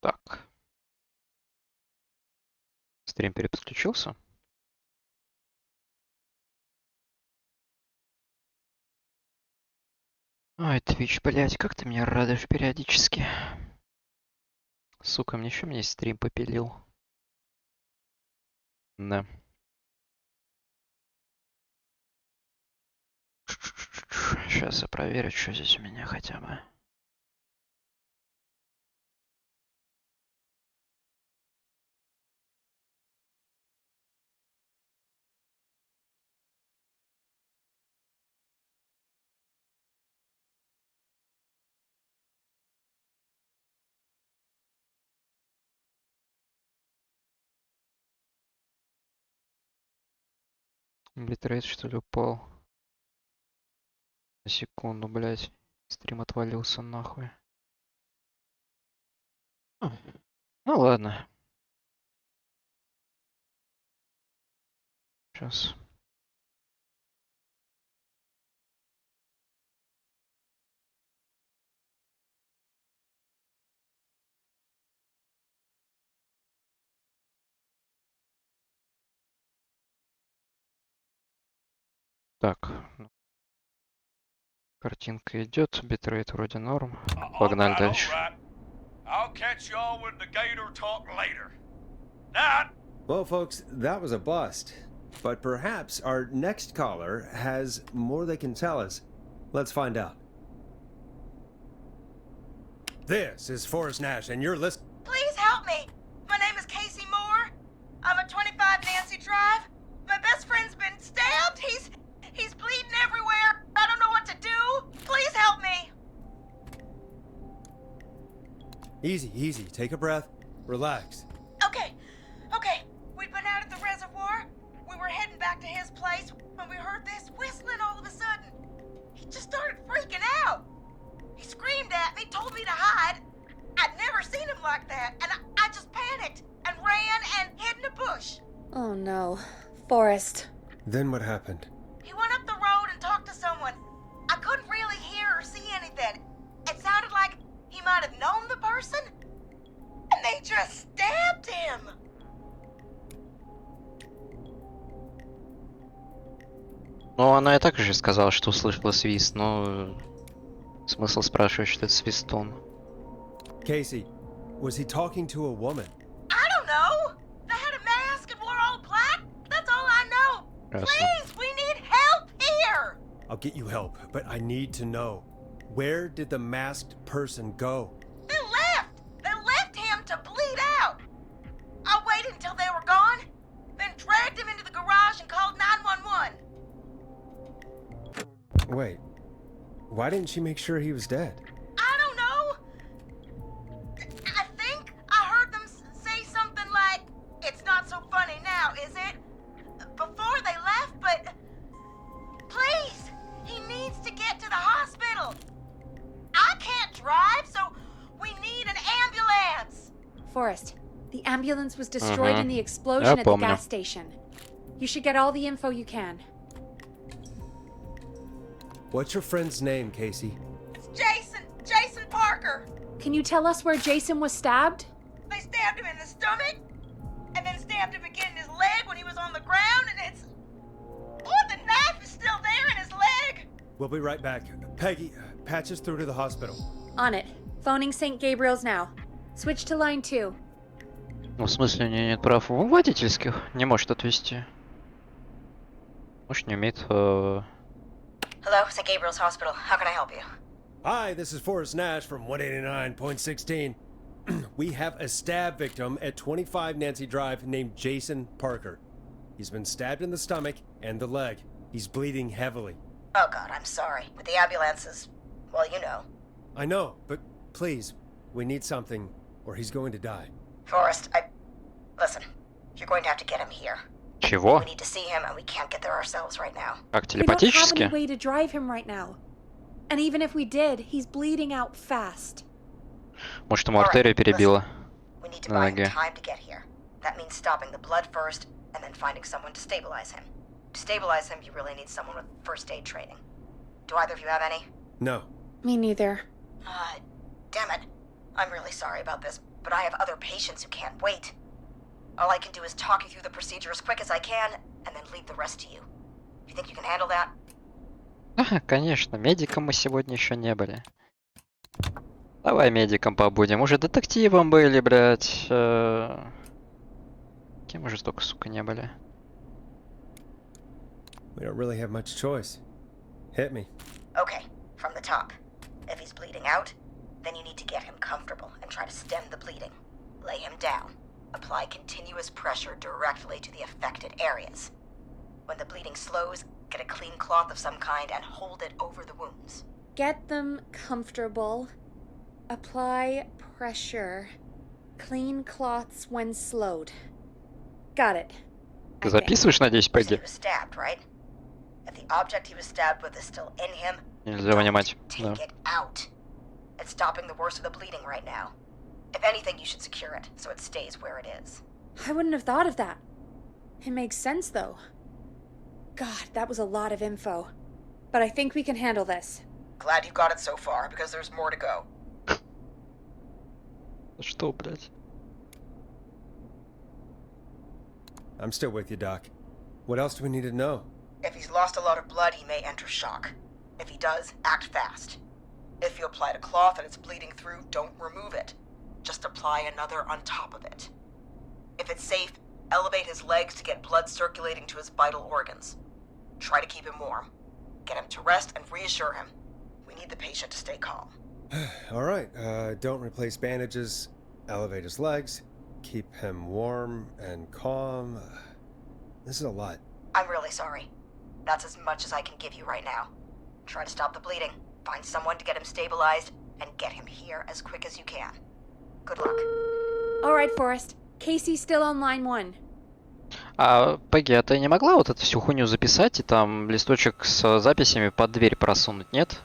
Так, стрим переподключился. Ой, Twitch, блядь, как ты меня радуешь периодически. Сука, мне еще мне стрим попилил. Да. Сейчас я проверю, что здесь у меня хотя бы. Битрейт, что ли, упал? На секунду, блядь. Стрим отвалился нахуй. Ну ладно. Сейчас. Так. Картинка идет, битрейт вроде норм. Погнали дальше. I'll catch y'all with the gator talk later. Night. Well, folks, that was a bust. But perhaps our next caller has more they can tell us. Let's find out. This is Forrest Nash, and you're listening. Please help me. My name is Casey Moore. I'm at 25 Nancy Drive. My best friend's been stabbed. He's bleeding everywhere. I don't know what to do. Please help me. Easy, easy. Take a breath. Relax. Okay. We'd been out at the reservoir. We were heading back to his place when we heard this whistling all of a sudden. He just started freaking out. He screamed at me, told me to hide. I'd never seen him like that, and I just panicked and ran and hid in a bush. Oh no. Forrest. Then what happened? He went up the road and talked to someone. I couldn't really hear or see anything. It sounded like he might have known the person, and they just stabbed him. Ну, она и так же сказала, что услышала свист, но... Смысл спрашивать, что это свистун. Casey, was he talking to a woman? I don't know. They had a mask and wore all black. That's all I know. Ясно. Please, we need help here. I'll get you help, but I need to know. Where did the masked person go? They left. They left him to bleed out. I waited until they were gone, then dragged him into the garage and called 911. Wait. Why didn't she make sure he was dead? I don't know. I think I heard them say something like, "It's not so funny now, is it?" Before they left, but please, he needs to get to the hospital. I can't drive, so we need an ambulance. Forrest, the ambulance was destroyed in the explosion Я at the помню. gas station. You should get all the info you can. What's your friend's name, Casey? It's Jason Parker. Can you tell us where Jason was stabbed? They stabbed him in the stomach, and then stabbed him again in his leg when he was on the ground, and it's... Oh, the knife is still there in his leg. We'll be right back. Peggy, patch us through to the hospital. On it. Phoning St. Gabriel's now. Switch to line 2. Ну, в смысле, у нее нет прав водительских? Не может отвезти. Может, не умеет... Hello, St. Gabriel's Hospital. How can I help you? Hi, this is Forrest Nash from 189.16. We have a stab victim at 25 Nancy Drive named Jason Parker. He's been stabbed in the stomach and the leg. He's bleeding heavily. Oh, God, I'm sorry. But the ambulance is... well, you know. I know, but please, we need something, or he's going to die. Forrest, Listen, you're going to have to get him here. Чего? We need to see him, and we can't get there ourselves right now. Как We don't have any телепатически? way to drive him right now. And even if we did, he's bleeding out fast. Может, ему артерию перебило? We need to На buy him ноге. time to get here. That means stopping the blood first, and then finding someone to stabilize him. To stabilize him, you really need someone with first aid training. Do either of you have any? No. Me neither. Damn it. I'm really sorry about this, but I have other patients who can't wait. All I can do is talk you through the procedure as quick as I can, and then leave the rest to you. You think you can handle that? Ага, конечно, медиком мы сегодня еще не были. Давай медиком побудем. Уже детективом были, блядь. Кем уже столько, сука, не были. We don't really have much choice. Hit me. Okay, from the top. If he's bleeding out, then you need to get him comfortable and try to stem the bleeding. Lay him down. Apply continuous pressure directly to the affected areas. When the bleeding slows, get a clean cloth of some kind and hold it over the wounds. Get them comfortable. Apply pressure. Clean cloths when slowed. Got it. Ты записываешь, надеюсь, You said Пегги? he was stabbed, right? If the object he was stabbed with is still in him, Нельзя вынимать. take Да. it out. It's stopping the worst of the bleeding right now. If anything, you should secure it so it stays where it is. I wouldn't have thought of that. It makes sense, though. God, that was a lot of info. But I think we can handle this. Glad you got it so far, because there's more to go. Что, блядь? I'm still with you, Doc. What else do we need to know? If he's lost a lot of blood, he may enter shock. If he does, act fast. If you applied a cloth and it's bleeding through, don't remove it. Just apply another on top of it. If it's safe, elevate his legs to get blood circulating to his vital organs. Try to keep him warm. Get him to rest and reassure him. We need the patient to stay calm. All right, don't replace bandages. Elevate his legs. Keep him warm and calm. This is a lot. I'm really sorry. That's as much as I can give you right now. Try to stop the bleeding, find someone to get him stabilized, and get him here as quick as you can. Good luck. All right, Forrest. Casey's still on line 1. А, Пегги, а ты не могла вот эту всю хуйню записать и там листочек с записями под дверь просунуть, нет?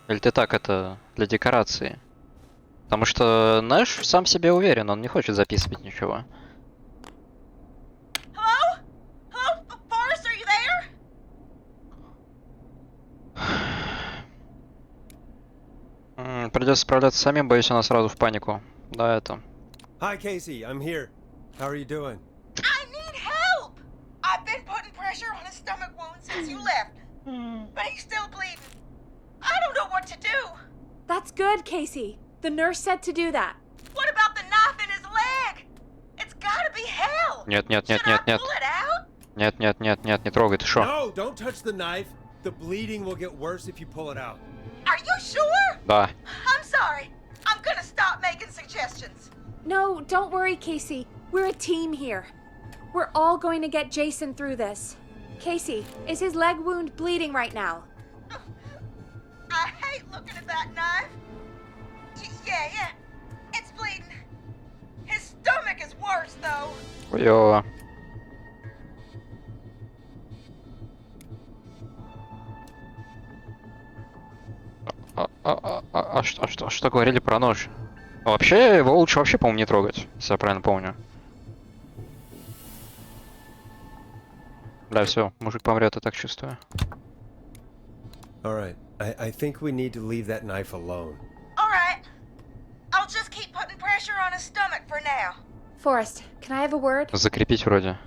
Или ты так это для декорации? Потому что Нэш сам себе уверен, он не хочет записывать ничего. Hello? Hello? Forrest, are you there? Придется справляться самим, боюсь, она сразу в панику. Да, это. Hi, Casey. I'm here. How are you doing? I need help! I've been putting pressure on his stomach wound since you left. But he's still bleeding. I don't know what to do. That's good, Casey. The nurse said to do that. What about the knife in his leg? It's gotta be hell. Нет, нет, нет, Should I нет, нет. pull it out? Нет, нет, нет, нет, не трогай, ты шо? No, don't touch the knife. The bleeding will get worse if you pull it out. Are you sure? Да. I'm sorry. I'm gonna stop making suggestions. No, don't worry, Casey. We're a team here. We're all going to get Jason through this. Casey, is his leg wound bleeding right now? I hate looking at that knife. Yeah. It's bleeding. His stomach is worse, though. Хуёво. Что говорили про нож? Вообще, его лучше вообще, по-моему, не трогать, если я правильно помню. Да, все, мужик помрет, я так чувствую. All right. I think we need to leave that knife alone. All right. I'll just keep putting pressure on his stomach for now. Forrest, can I have a word? Закрепить вроде.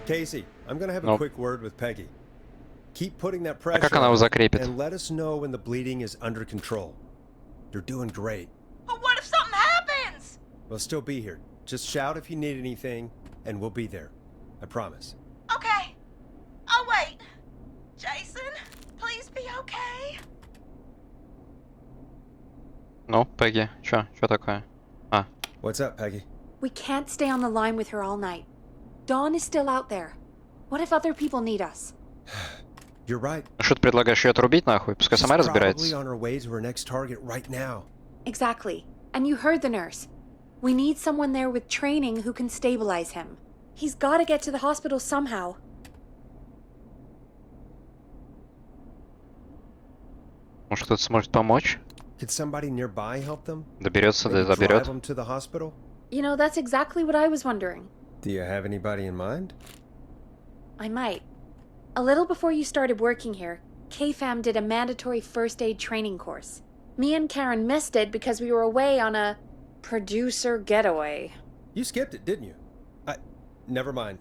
Casey, I'm gonna have a Nope. quick word with Peggy. Keep putting that А pressure как она его on закрепит? and let us know when the bleeding is under control. You're doing great. But what if something happens? We'll still be here. Just shout if you need anything, and we'll be there. I promise. Okay. I'll wait. Jason, please be okay. Ну, Пегги, чё такое? А, What's up, Peggy? We can't stay on the line with her all night. Dawn is still out there. What if other people need us? You're right. ну что ты предлагаешь, ее отрубить нахуй? Пускай She's сама probably разбирается. on her way to her next target right now. Exactly. And you heard the nurse. We need someone there with training who can stabilize him. He's got to get to the hospital somehow. Может, кто-то сможет помочь? Could somebody nearby help them? Доберется, да Maybe drive заберет. them to the hospital? You know, that's exactly what I was wondering. Do you have anybody in mind? I might. A little before you started working here, KFAM did a mandatory first aid training course. Me and Karen missed it because we were away on a producer getaway. You skipped it, didn't you? Never mind.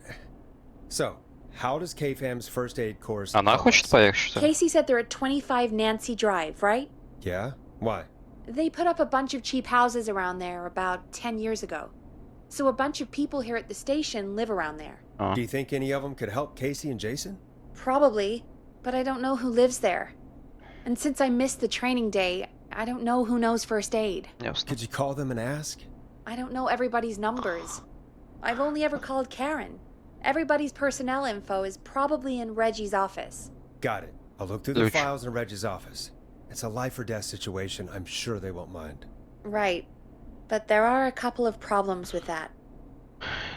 So, how does K-Fam's first aid course Она help хочет us? поехать, что ли? Casey said they're at 25 Nancy Drive, right? Yeah? Why? They put up a bunch of cheap houses around there about 10 years ago. So a bunch of people here at the station live around there. А. Do you think any of them could help Casey and Jason? Probably, but I don't know who lives there. And since I missed the training day, I don't know who knows first aid. Ясно. Could you call them and ask? I don't know everybody's numbers. I've only ever called Karen. Everybody's personnel info is probably in Reggie's office. Got it. I'll look through the Ключ. files in Reggie's office. It's a life or death situation. I'm sure they won't mind. Right. But there are a couple of problems with that.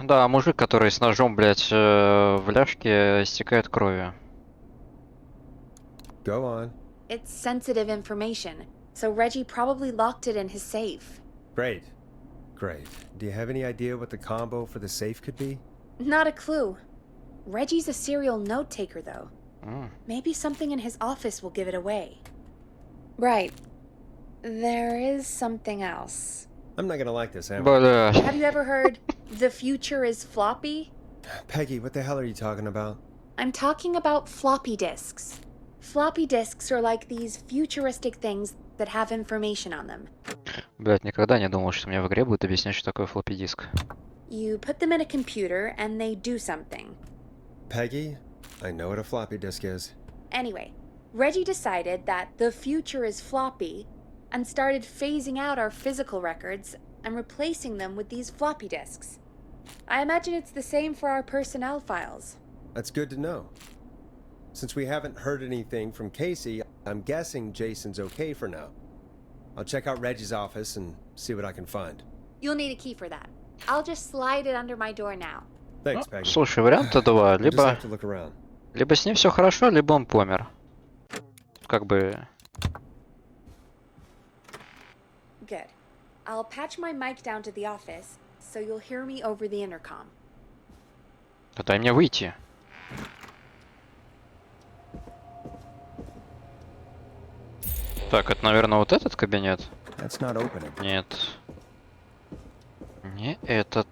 Да, мужик, который с ножом, блядь, в ляжке истекает кровью. Go on. It's sensitive information, so Reggie probably locked it in his safe. Great. Great. Do you have any idea what the combo for the safe could be? Not a clue. Reggie's a serial note taker, though. М. Maybe something in his office will give it away. Right. There is something else. I'm not gonna like this, am I? Блядь. Have you ever heard the future is floppy? Peggy, what the hell are you talking about? I'm talking about floppy disks. Floppy disks are like these futuristic things that have information on them. Блядь, никогда не думал, что мне в игре будут объяснять, что такое флоппи диск. You put them in a computer and they do something. Peggy, I know what a floppy disk is. Anyway, Reggie decided that the future is floppy and started phasing out our physical records and replacing them with these floppy disks. I imagine it's the same for our personnel files. That's good to know. Since we haven't heard anything from Casey, I'm guessing Jason's okay for now. I'll check out Reggie's office and see what I can find. You'll need a key for that. I'll just slide it under my door now. Thanks, Peggy. Слушай, варианта два. I just Либо, have to look around. либо с ним все хорошо, либо он помер. Как бы... Good. I'll patch my mic down to the office, so you'll hear me over the intercom. Да дай мне выйти. Так, это, наверное, вот этот кабинет? That's not opening. Нет. Не этот.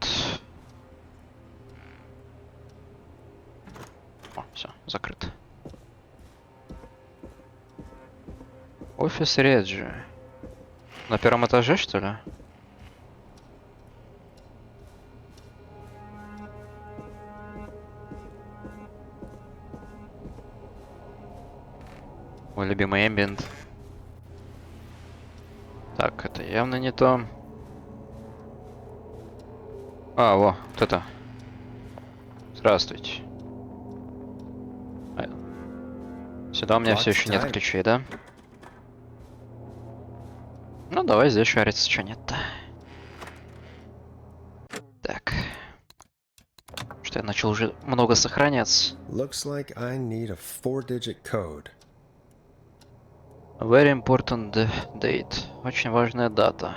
О, все, закрыто. Офис Реджи. На первом этаже, что ли? Мой любимый эмбиент. Так, это явно не то. А, во, вот это. Здравствуйте. Сюда у меня все еще нет ключей, да? Ну, давай здесь шариться, что нет-то. Так. Что я начал уже много сохраняться. Looks like I need a 4-digit code. Very important date. Очень важная дата.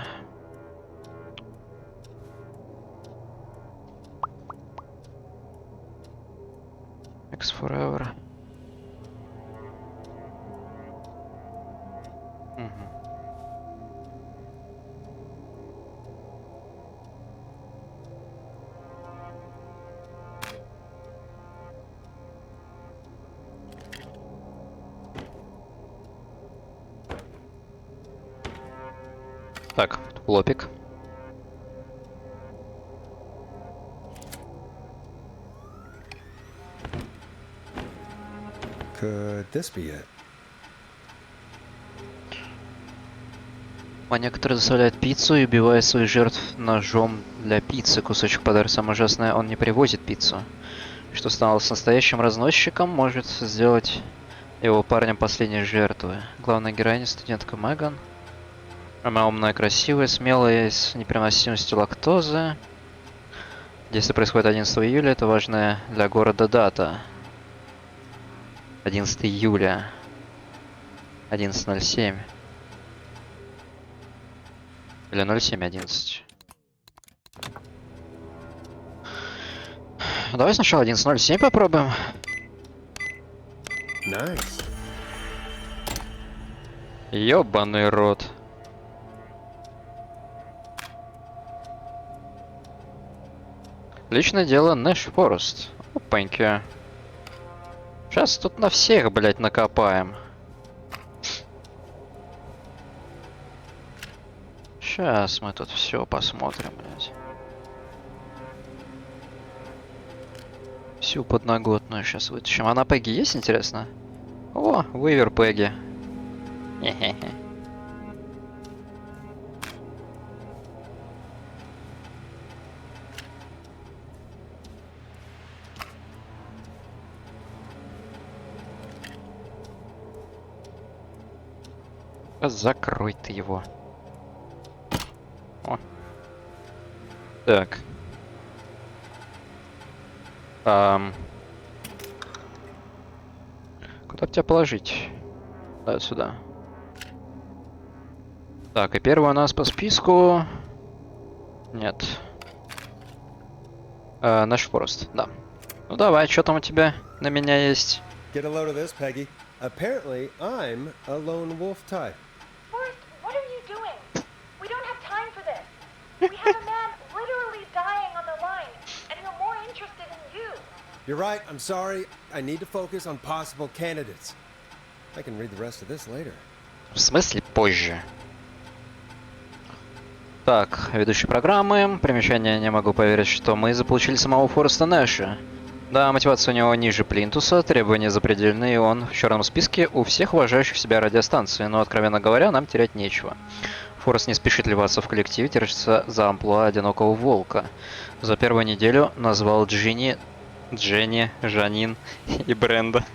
X forever. Мгм. Так, лопик. Could this be it? А некоторые заставляют пиццу и убивают своих жертв ножом для пиццы. Кусочек подарок самое ужасное, он не привозит пиццу. Что стало с настоящим разносчиком, может сделать его парнем последней жертвы. Главная героиня студентка Меган. Она умная, красивая, смелая, с непереносимостью лактозы. Действие происходит 11 июля, это важная для города дата. 11 июля. 11:07. Или 07:11. Давай сначала 11:07 попробуем. Nice. Ёбаный рот. Личное дело Нэш Форест. Опаньки. Сейчас тут на всех, блядь, накопаем. Сейчас мы тут все посмотрим, блядь. Всю подноготную сейчас вытащим. А на Пегги есть, интересно? О, вывер Пегги. Хе-хе-хе. Закрой ты его. О. Так. Куда бы тебя положить? Да, сюда. Так, и первый у нас по списку... Нет. Наш Форест, да. Ну давай, что там у тебя на меня есть? Get a load of this, Peggy. Apparently, I'm a lone wolf type. Forrest, what are you doing? We don't have time for this. We have a man literally dying on the line, and we're more interested in you. You're right, I'm sorry. I need to focus on possible candidates. I can read the rest of this later. В смысле позже? Так, ведущий программы. Примечание: не могу поверить, что мы заполучили самого Фореста Нэша. Да, мотивация у него ниже плинтуса, требования запредельные, и он в черном списке у всех уважающих себя радиостанций, но, откровенно говоря, нам терять нечего. Форест не спешит ливаться в коллектив, держится за амплуа одинокого волка. За первую неделю назвал Дженни, Жанин и Бренда.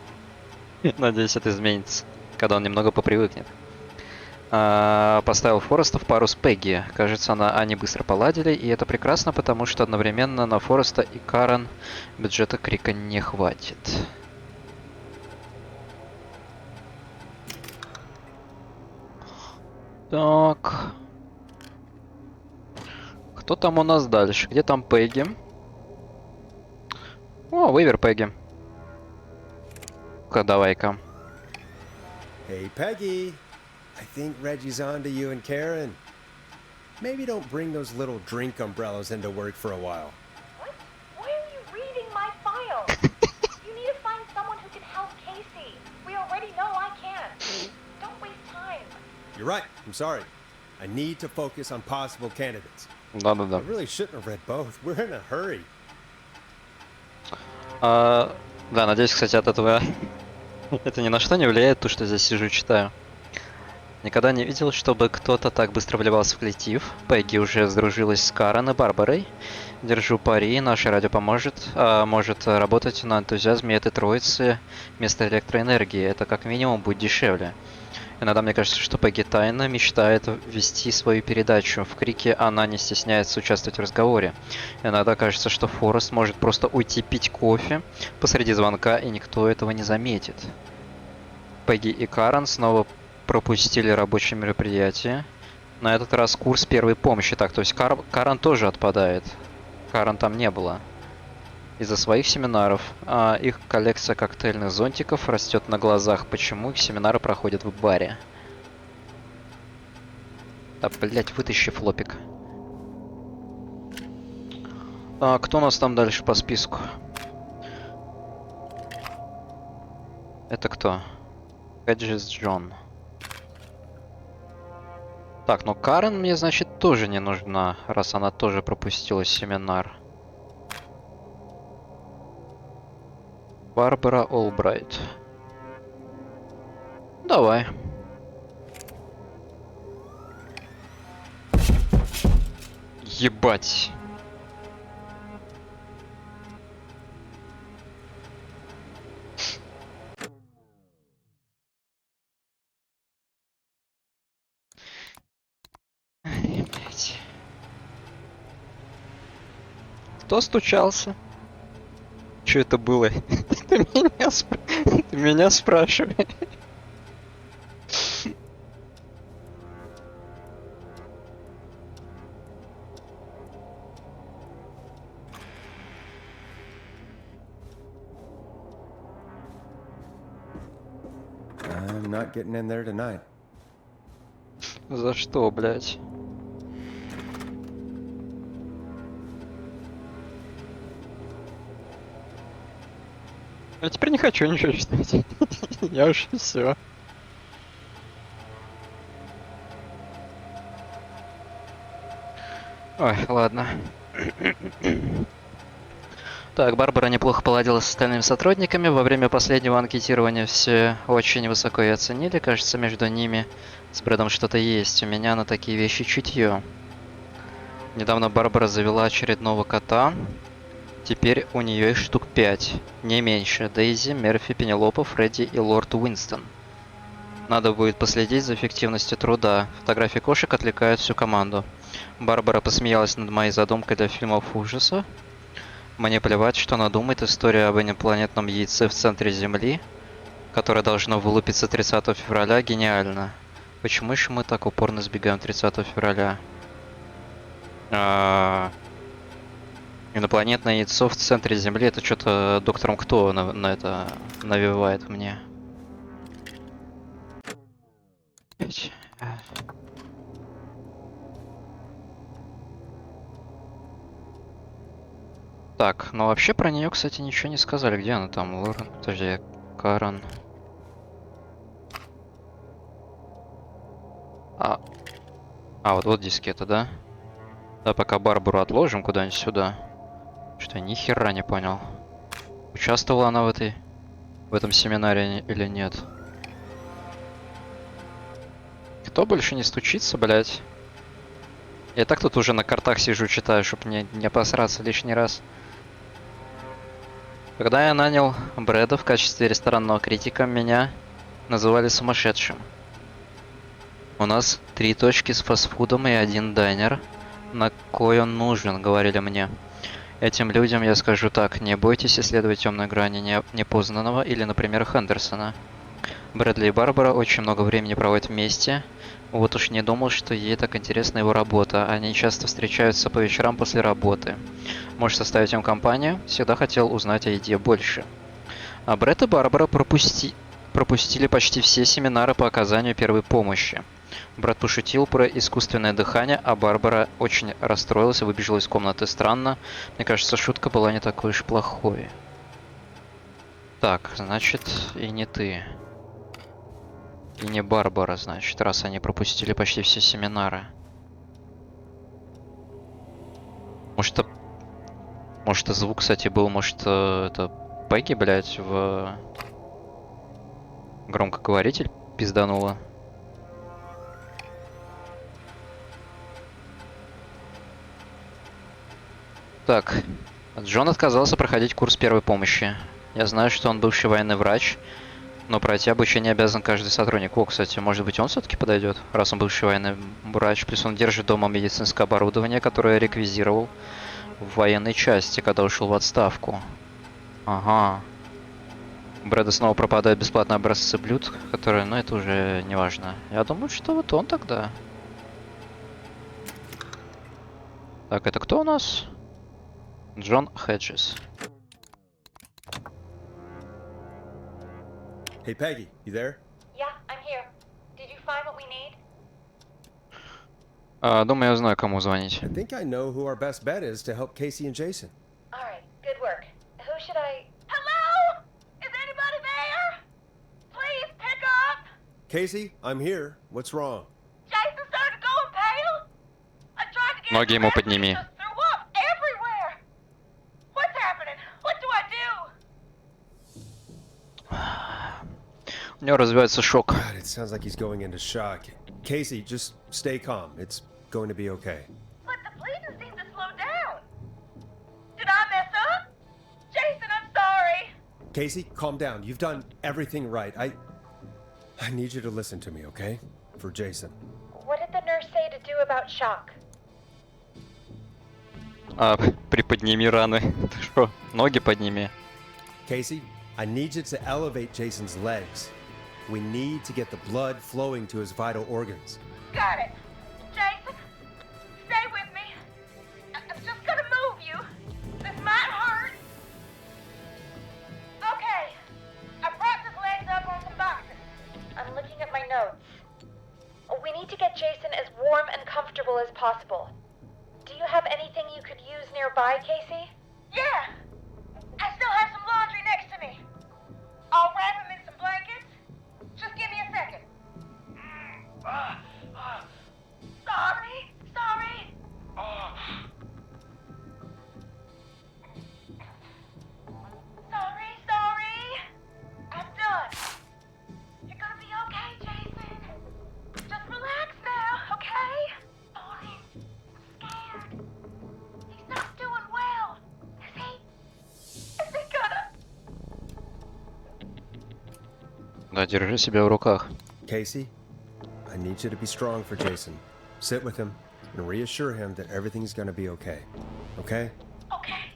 Надеюсь, это изменится, когда он немного попривыкнет. Поставил Фореста в пару с Пегги. Кажется, они быстро поладили, и это прекрасно, потому что одновременно на Фореста и Карен бюджета Крика не хватит. Так. Кто там у нас дальше? Где там Пегги? О, вывер Пегги. Ну-ка, давай-ка. Hey, Peggy. I think Reggie's on to you and Karen. Maybe don't bring those little drink umbrellas into work for a while. What? Why are you reading my file? You need to find someone who can help Casey. We already know I can't. Don't waste time. You're right, I'm sorry. I need to focus on possible candidates. Да-да-да. I really shouldn't have read both. We're in a hurry. Да, надеюсь, кстати, от этого это ни на что не влияет, то, что здесь сижу и читаю. Никогда не видел, чтобы кто-то так быстро вливался в коллектив. Пегги уже сдружилась с Карен и Барбарой. Держу пари, наше радио может работать на энтузиазме этой троицы вместо электроэнергии. Это как минимум будет дешевле. Иногда мне кажется, что Пегги тайно мечтает вести свою передачу. В Крике она не стесняется участвовать в разговоре. Иногда кажется, что Форест может просто уйти пить кофе посреди звонка, и никто этого не заметит. Пегги и Карен снова пропустили рабочее мероприятие. На этот раз курс первой помощи. Так, то есть Карен тоже отпадает. Карен там не было. Из-за своих семинаров. Их коллекция коктейльных зонтиков растет на глазах. Почему их семинары проходят в баре? Да, блять, вытащи флопик. Кто у нас там дальше по списку? Это кто? Hedges Джон. Так, ну Карен мне, значит, тоже не нужна, раз она тоже пропустила семинар. Барбара Олбрайт. Давай. Ебать. Блять. Кто стучался? Что это было? Ты меня спрашиваешь. I'm not getting in there tonight. За что, блядь? Я теперь не хочу ничего читать. Я уже все. Ой, ладно. Так, Барбара неплохо поладила с остальными сотрудниками. Во время последнего анкетирования все очень высоко ее оценили. Кажется, между ними с Брэдом что-то есть. У меня на такие вещи чутье. Недавно Барбара завела очередного кота. Теперь у нее их штук 5. Не меньше. Дейзи, Мерфи, Пенелопа, Фредди и Лорд Уинстон. Надо будет последить за эффективностью труда. Фотографии кошек отвлекают всю команду. Барбара посмеялась над моей задумкой для фильмов ужаса. Мне плевать, что она думает. История об инопланетном яйце в центре Земли, которое должно вылупиться 30 февраля, гениально. Почему еще мы так упорно избегаем 30 февраля? Инопланетное яйцо в центре Земли, это что-то доктором Кто на это навевает мне. Так, ну вообще про нее, кстати, ничего не сказали. Где она там? Лорен? Подожди, Карен. Вот дискета, да? Да, пока Барбару отложим куда-нибудь сюда. Что я ни хера не понял. Участвовала она в этом семинаре или нет? Кто больше не стучится, блять? Я так тут уже на картах сижу, читаю, чтобы не посраться лишний раз. Когда я нанял Брэда в качестве ресторанного критика, меня называли сумасшедшим. У нас 3 точки с фастфудом и 1 дайнер. На кой он нужен, говорили мне. Этим людям я скажу так: не бойтесь исследовать темную грани непознанного или, например, Хендерсона. Брэдли и Барбара очень много времени проводят вместе. Вот уж не думал, что ей так интересна его работа. Они часто встречаются по вечерам после работы. Можешь составить им компанию? Всегда хотел узнать о еде больше. А Брэд и Барбара пропустили почти все семинары по оказанию первой помощи. Брэд пошутил про искусственное дыхание, а Барбара очень расстроилась и выбежала из комнаты. Странно. Мне кажется, шутка была не такой уж плохой. Так, значит, и не ты. И не Барбара, значит, раз они пропустили почти все семинары. Может, это звук, кстати, был, может, это Пегги, блядь, в громкоговоритель пизданула. Так, Джон отказался проходить курс первой помощи. Я знаю, что он бывший военный врач, но пройти обучение обязан каждый сотрудник. О, кстати, может быть, он все-таки подойдет, раз он бывший военный врач. Плюс он держит дома медицинское оборудование, которое реквизировал в военной части, когда ушел в отставку. Ага. У Брэда снова пропадают бесплатные образцы блюд, которые, ну, это уже не важно. Я думаю, что вот он тогда. Так, это кто у нас? Джон Хеджес. Hey, Peggy, you there? Yeah, I'm here. Did you find what we need? Думаю, я знаю, кому звонить. I think I know who our best bet is to help Casey and Jason. All right, good work. Who should I... Hello? Is anybody there? Please pick up. Casey, I'm here. What's wrong? Jason started going pale. I tried to get Ноги him ему to rest, подними. he just threw up everywhere. What's happening? What do I do? У него развивается шок. God, it sounds like he's going into shock. Casey, just stay calm. It's going to be okay. But the bleeding seemed to slow down. Did I mess up? Jason, I'm sorry. Casey, calm down. You've done everything right. I need you to listen to me, okay? For Jason. What did the nurse say to do about shock? Приподними раны. Ты что? Ноги подними. Casey, I need you to elevate Jason's legs. We need to get the blood flowing to his vital organs. Got it. Jason, stay with me. I'm just gonna move you. This might hurt. Okay. I propped his legs up on some boxes. I'm looking at my notes. We need to get Jason as warm and comfortable as possible. Do you have anything you could use nearby, Casey? Yeah. I still have some laundry next to me. I'll wrap him in some blankets. Just give me a second. Sorry. Sorry. I'm done. You're gonna be okay, Jason. Just relax now, okay? Oh, I'm scared. He's not doing well. Is he gonna... Да, держи себя в руках. Casey, I need you to be strong for Jason. Sit with him and reassure him that everything's gonna be okay. Okay? Okay.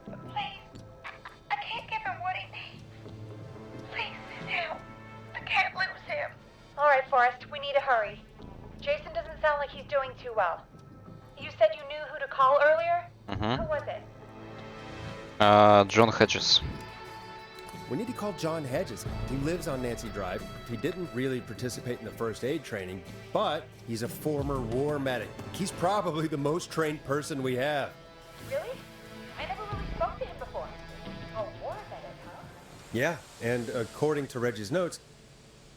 But please, I can't give him what he needs. Please send help. I can't lose him. All right, Forrest, we need to hurry. Jason doesn't sound like he's doing too well. You said you knew who to call earlier? Who was it? Джон Хеджес. We need to call John Hedges. He lives on Nancy Drive. He didn't really participate in the first aid training, but he's a former war medic. He's probably the most trained person we have. Really? I never really spoke to him before. A war medic, huh? Yeah, and according to Reggie's notes,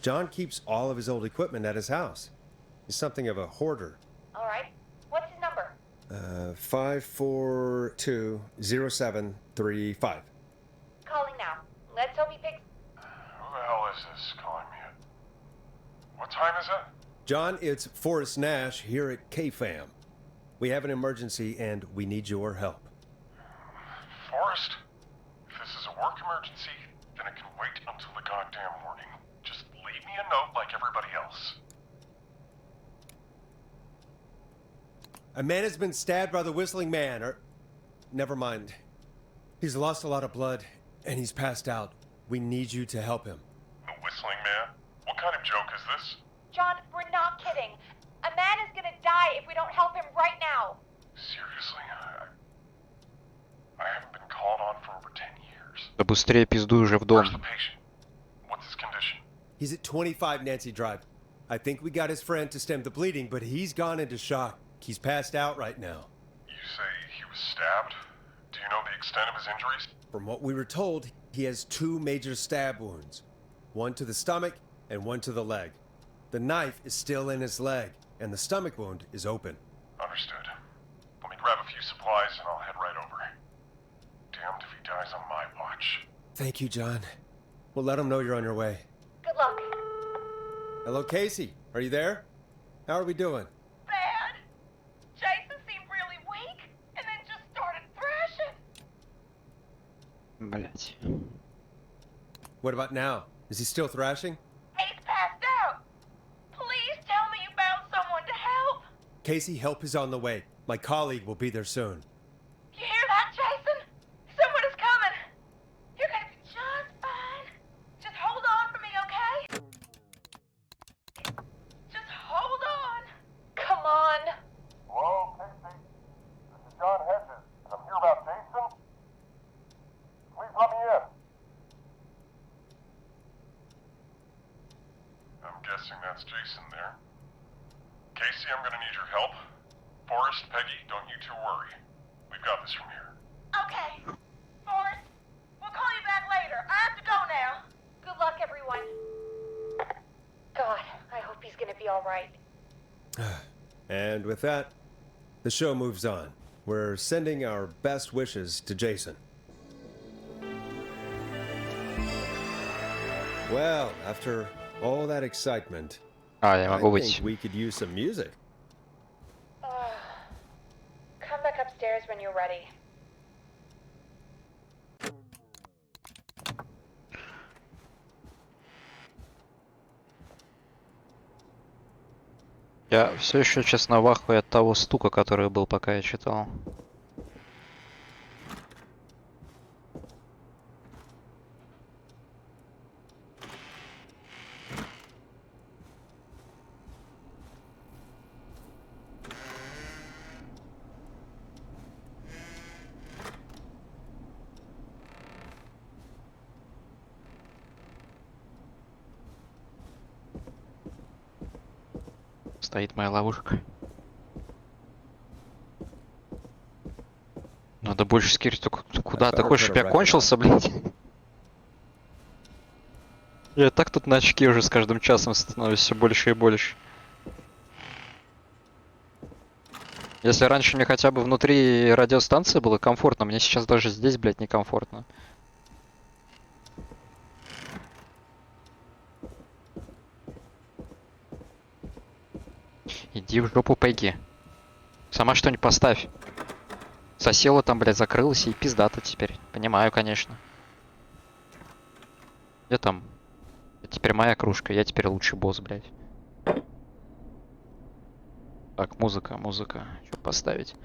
John keeps all of his old equipment at his house. He's something of a hoarder. All right. What's his number? 5420735. Calling now. Let's hope he picks... Who the hell is this calling me at? What time is it? John, it's Forrest Nash here at KFAM. We have an emergency and we need your help. Forrest? If this is a work emergency, then it can wait until the goddamn morning. Just leave me a note like everybody else. A man has been stabbed by the Whistling Man, never mind. He's lost a lot of blood, and he's passed out. We need you to help him. The Whistling Man? What kind of joke is this? John, we're not kidding. A man is gonna die if we don't help him right now. Seriously? I haven't been called on for over 10 years. Да быстрее пиздуй уже в дом. Where's the patient? What's his condition? He's at 25 Nancy Drive. I think we got his friend to stem the bleeding, but he's gone into shock. He's passed out right now. You say he was stabbed? Do you know the extent of his injuries? From what we were told, he has 2 major stab wounds. One to the stomach and one to the leg. The knife is still in his leg, and the stomach wound is open. Understood. Let me grab a few supplies and I'll head right over. Damned if he dies on my watch. Thank you, John. We'll let him know you're on your way. Good luck. Hello, Casey. Are you there? How are we doing? Bad. Jason seemed really weak and then just started thrashing. Блять. What about now? Is he still thrashing? He's passed out. Please tell me you found someone to help. Casey, help is on the way. My colleague will be there soon. You hear that, Jason? Someone is coming. You're gonna be just fine. Just hold on for me, okay? Just hold on. Come on. Hello, Casey. This is John Hedges, and I'm here about Jason. Please let me in. I'm guessing that's Jason there. Casey, I'm gonna need your help. Forrest, Peggy, don't you two worry. We've got this from here. Okay. Forrest, we'll call you back later. I have to go now. Good luck, everyone. God, I hope he's gonna be all right. And with that, the show moves on. We're sending our best wishes to Jason. Well, after all that excitement, Я I могу think быть. we could use some music. Come back upstairs when you're ready. Я все еще, честно, в ахуе от того стука, который был, пока я читал. Стоит моя ловушка. Надо больше скирить. Куда ты хочешь? У тебя кончился, блядь? Я так тут на очки уже с каждым часом становлюсь все больше и больше. Если раньше мне хотя бы внутри радиостанции было комфортно, мне сейчас даже здесь, блядь, некомфортно. Иди в жопу, Пегги. Сама что-нибудь поставь. Сосела там, блядь, закрылась и пиздата теперь. Понимаю, конечно. Где там? Это теперь моя кружка, я теперь лучший босс, блядь. Так, музыка, музыка. Что поставить?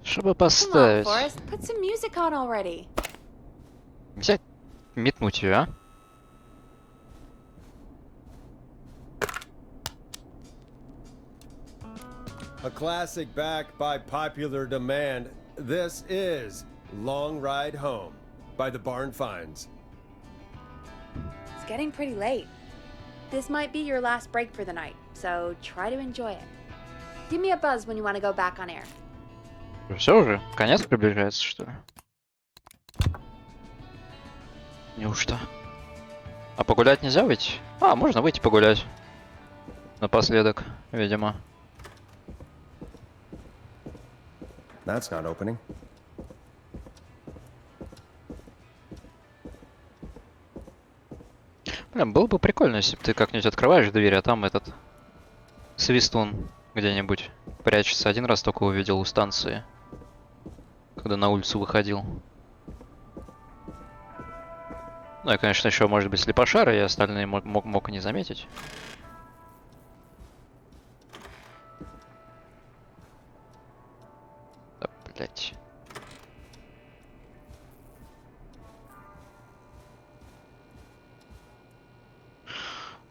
Чтобы Come on, поставить. Forrest, put some music on already. Взять, метнуть ее, а? A classic backed by popular demand. This is Long Ride Home by the Barn Finds. It's getting pretty late. This might be your last break for the night, so try to enjoy it. Give me a buzz when you want to go back on air. Все уже? Конец приближается, что ли? Неужто? А погулять нельзя выйти? А, можно выйти погулять. Напоследок, видимо. That's not opening. Блин, было бы прикольно, если бы ты как-нибудь открываешь дверь, а там этот свистун где-нибудь прячется. Один раз только увидел у станции, когда на улицу выходил. Ну и, конечно, еще может быть слепошары, и остальные мог и не заметить. Да, блять.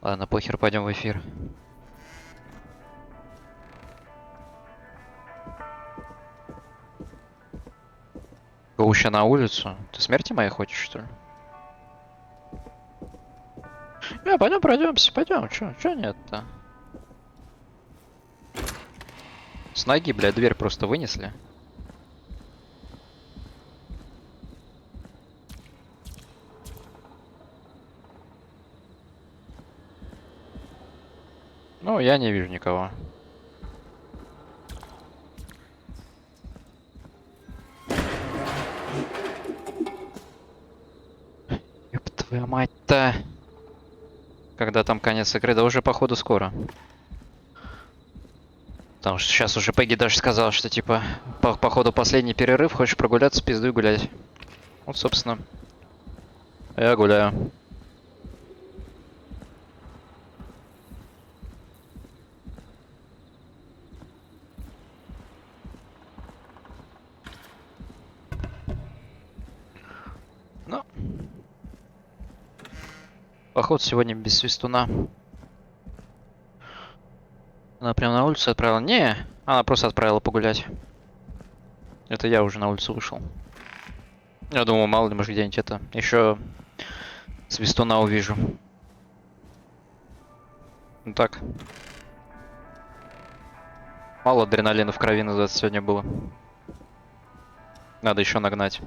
Ладно, похер, пойдем в эфир. Гуще на улицу. Ты смерти моей хочешь, что ли? Пойдем пройдемся, пойдем. Чё нет-то? С ноги, блядь, дверь просто вынесли. Ну, я не вижу никого. Ёб твою мать-то. Когда там конец игры? Да уже походу скоро. Потому что сейчас уже Пегги даже сказал, что типа походу последний перерыв, хочешь прогуляться, пиздуй гулять. Вот, собственно, я гуляю. Ну, поход сегодня без свистуна. Она прям на улицу отправила? Не, она просто отправила погулять. Это я уже на улицу вышел. Я думал, мало ли, может где-нибудь это. Еще свистуна увижу. Ну так. Мало адреналина в крови, называется, сегодня было. Надо еще нагнать.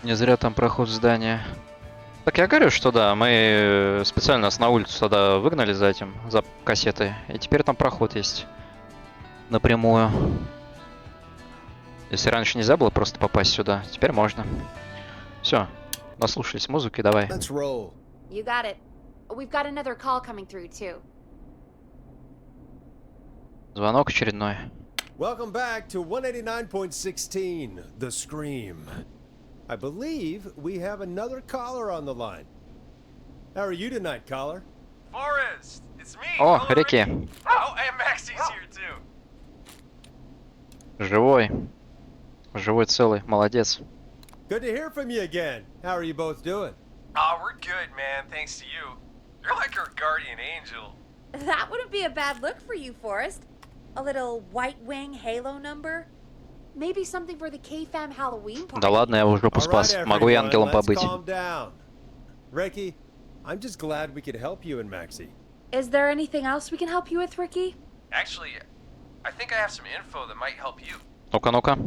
Не зря там проход в здание. Так я говорю, что да, мы специально нас на улицу тогда выгнали за этим, за кассетой. И теперь там проход есть. Напрямую. Если раньше нельзя было просто попасть сюда, теперь можно. Все, наслушались музыки, давай. Let's roll. You got it. We've got another call coming through, too. Звонок очередной. Welcome back to 189.16, The Scream. I believe we have another caller on the line. How are you tonight, caller? Forrest, it's me. О, Caller Рики. Ricky. Oh, and Maxie's here too. Живой. Живой целый, молодец. Good to hear from you again. How are you both doing? Oh, we're good, man. Thanks to you. You're like our guardian angel. That wouldn't be a bad look for you, Forrest. A little White Wing Halo number? Maybe something for the K-Fam Halloween party. Да ладно, я уже All right, спас. Могу и everyone, ангелом let's побыть. calm down. Ricky, I'm just glad we could help you and Maxie. Is there anything else we can help you with, Ricky? Actually, I think I have some info that might help you. Ну-ка, ну-ка.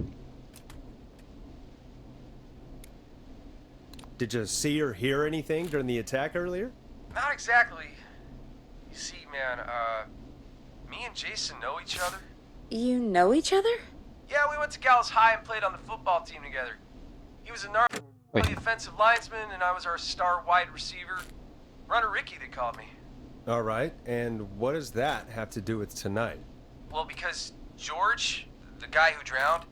Did you see or hear anything during the attack earlier? Not exactly. You see, man, me and Jason know each other. You know each other? Yeah, we went to Gallows High and played on the football team together. He was a gnarly offensive linesman, and I was our star wide receiver. Runner Ricky, they called me. All right, and what does that have to do with tonight? Well, because George, the guy who drowned,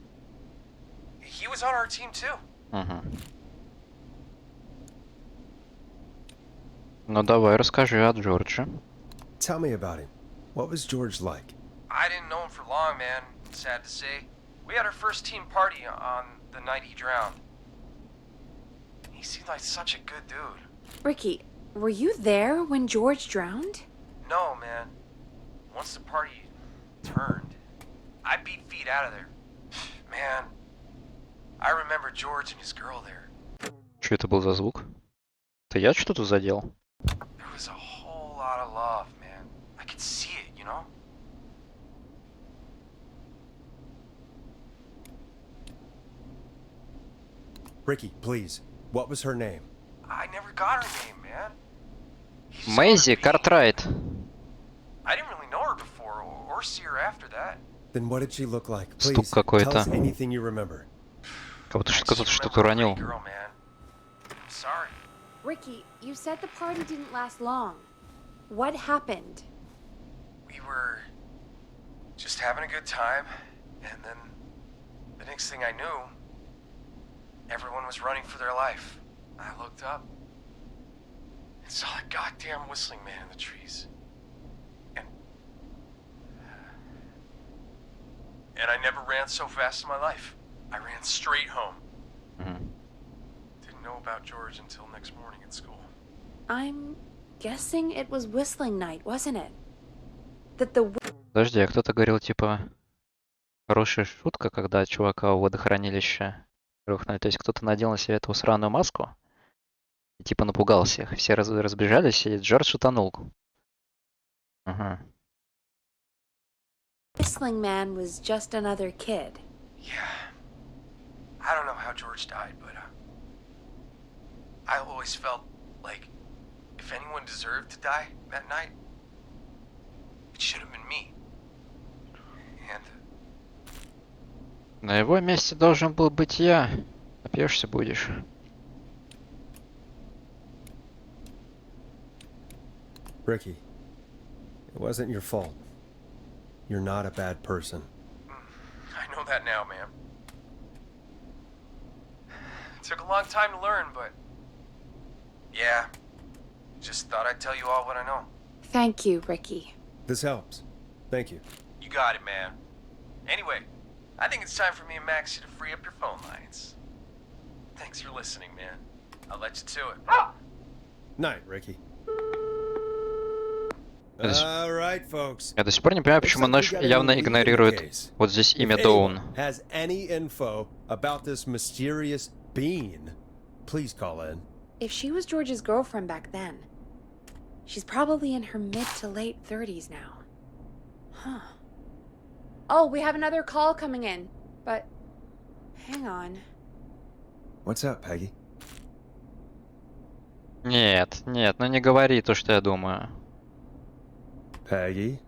he was on our team too. Угу. Ну давай расскажи о Джордже. Tell me about him. What was George like? I didn't know him for long, man. Sad to say. We had our first team party on the night he drowned. He seemed like such a good dude. Ricky, were you there when George drowned? No, man. Once the party turned, I beat feet out of there. Man, I remember George and his girl there. Что это был за звук? Это я что-то задел? There was a whole lot of love, man. I could see it, you know? Ricky, please. What was her name? I never got her name, man. He just Мэйзи called her B. Картрайт. I didn't really know her before or see her after that. Then what did she look like? Стук Please, какой-то. tell us anything you remember. Кого-то I just кто-то что-то remember a уронил. great girl, man. I'm sorry. Ricky, you said the party didn't last long. What happened? We were just having a good time, and then the next thing I knew, everyone was running for their life. I looked up and saw a goddamn whistling man in the trees. And I never ran so fast in my life. I ran straight home. Мгм. Didn't know about George until next morning at school. I'm guessing it was whistling night, wasn't it? That the Подожди, а кто-то говорил, типа, хорошая шутка, когда чувака в водохранилище грохнули. То есть кто-то надел на себя эту сраную маску и типа напугал всех. Все разбежались, и Джордж утонул. Ага. whistling man was just another kid. Yeah. I don't know how George died, but I always felt like if anyone deserved to die that night, it should have been me. And На его месте должен был быть я. Напьешься будешь. Ricky, it wasn't your fault. You're not a bad person. I know that now, ma'am. It took a long time to learn, but yeah, just thought I'd tell you all what I know. Thank you, Ricky. This helps. Thank you. You got it, man. Anyway, I think it's time for me and Maxie to free up your phone lines. Thanks for listening, man. I'll let you to it. Night, Ricky. Это ж- All right, folks. Я до сих пор не понимаю, Looks почему like we наш got a явно new lead in the игнорирует case. вот здесь If имя anyone Доун. has any info about this mysterious being, please call in. If she was George's girlfriend back then, she's probably in her mid to late 30s now. Huh. Oh, we have another call coming in, but hang on. What's up, Peggy? Нет, нет, ну не говори то, что я думаю. Peggy?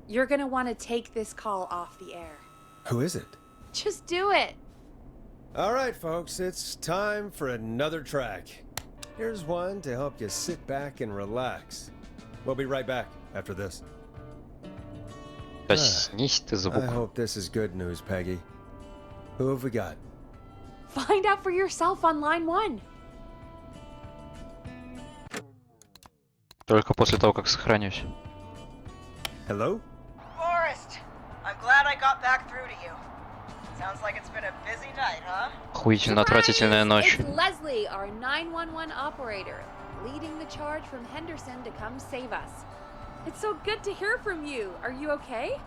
You're gonna want to take this call off the air. Who is it? Just do it. All right, folks, it's time for another track. Here's one to help you sit back and relax. We'll be right back after this. Да снись ты I звук. hope this is good news, Peggy. Who have we got? Find out for yourself on line 1. Только после того, как сохранюсь. Hello? Forrest, I'm glad I got back through to you. Sounds like it's been a busy night, huh? Охуительно отвратительная ночь. It's Leslie, our 911 operator, leading the charge from Henderson to come save us. It's so good to hear from you. Are you okay?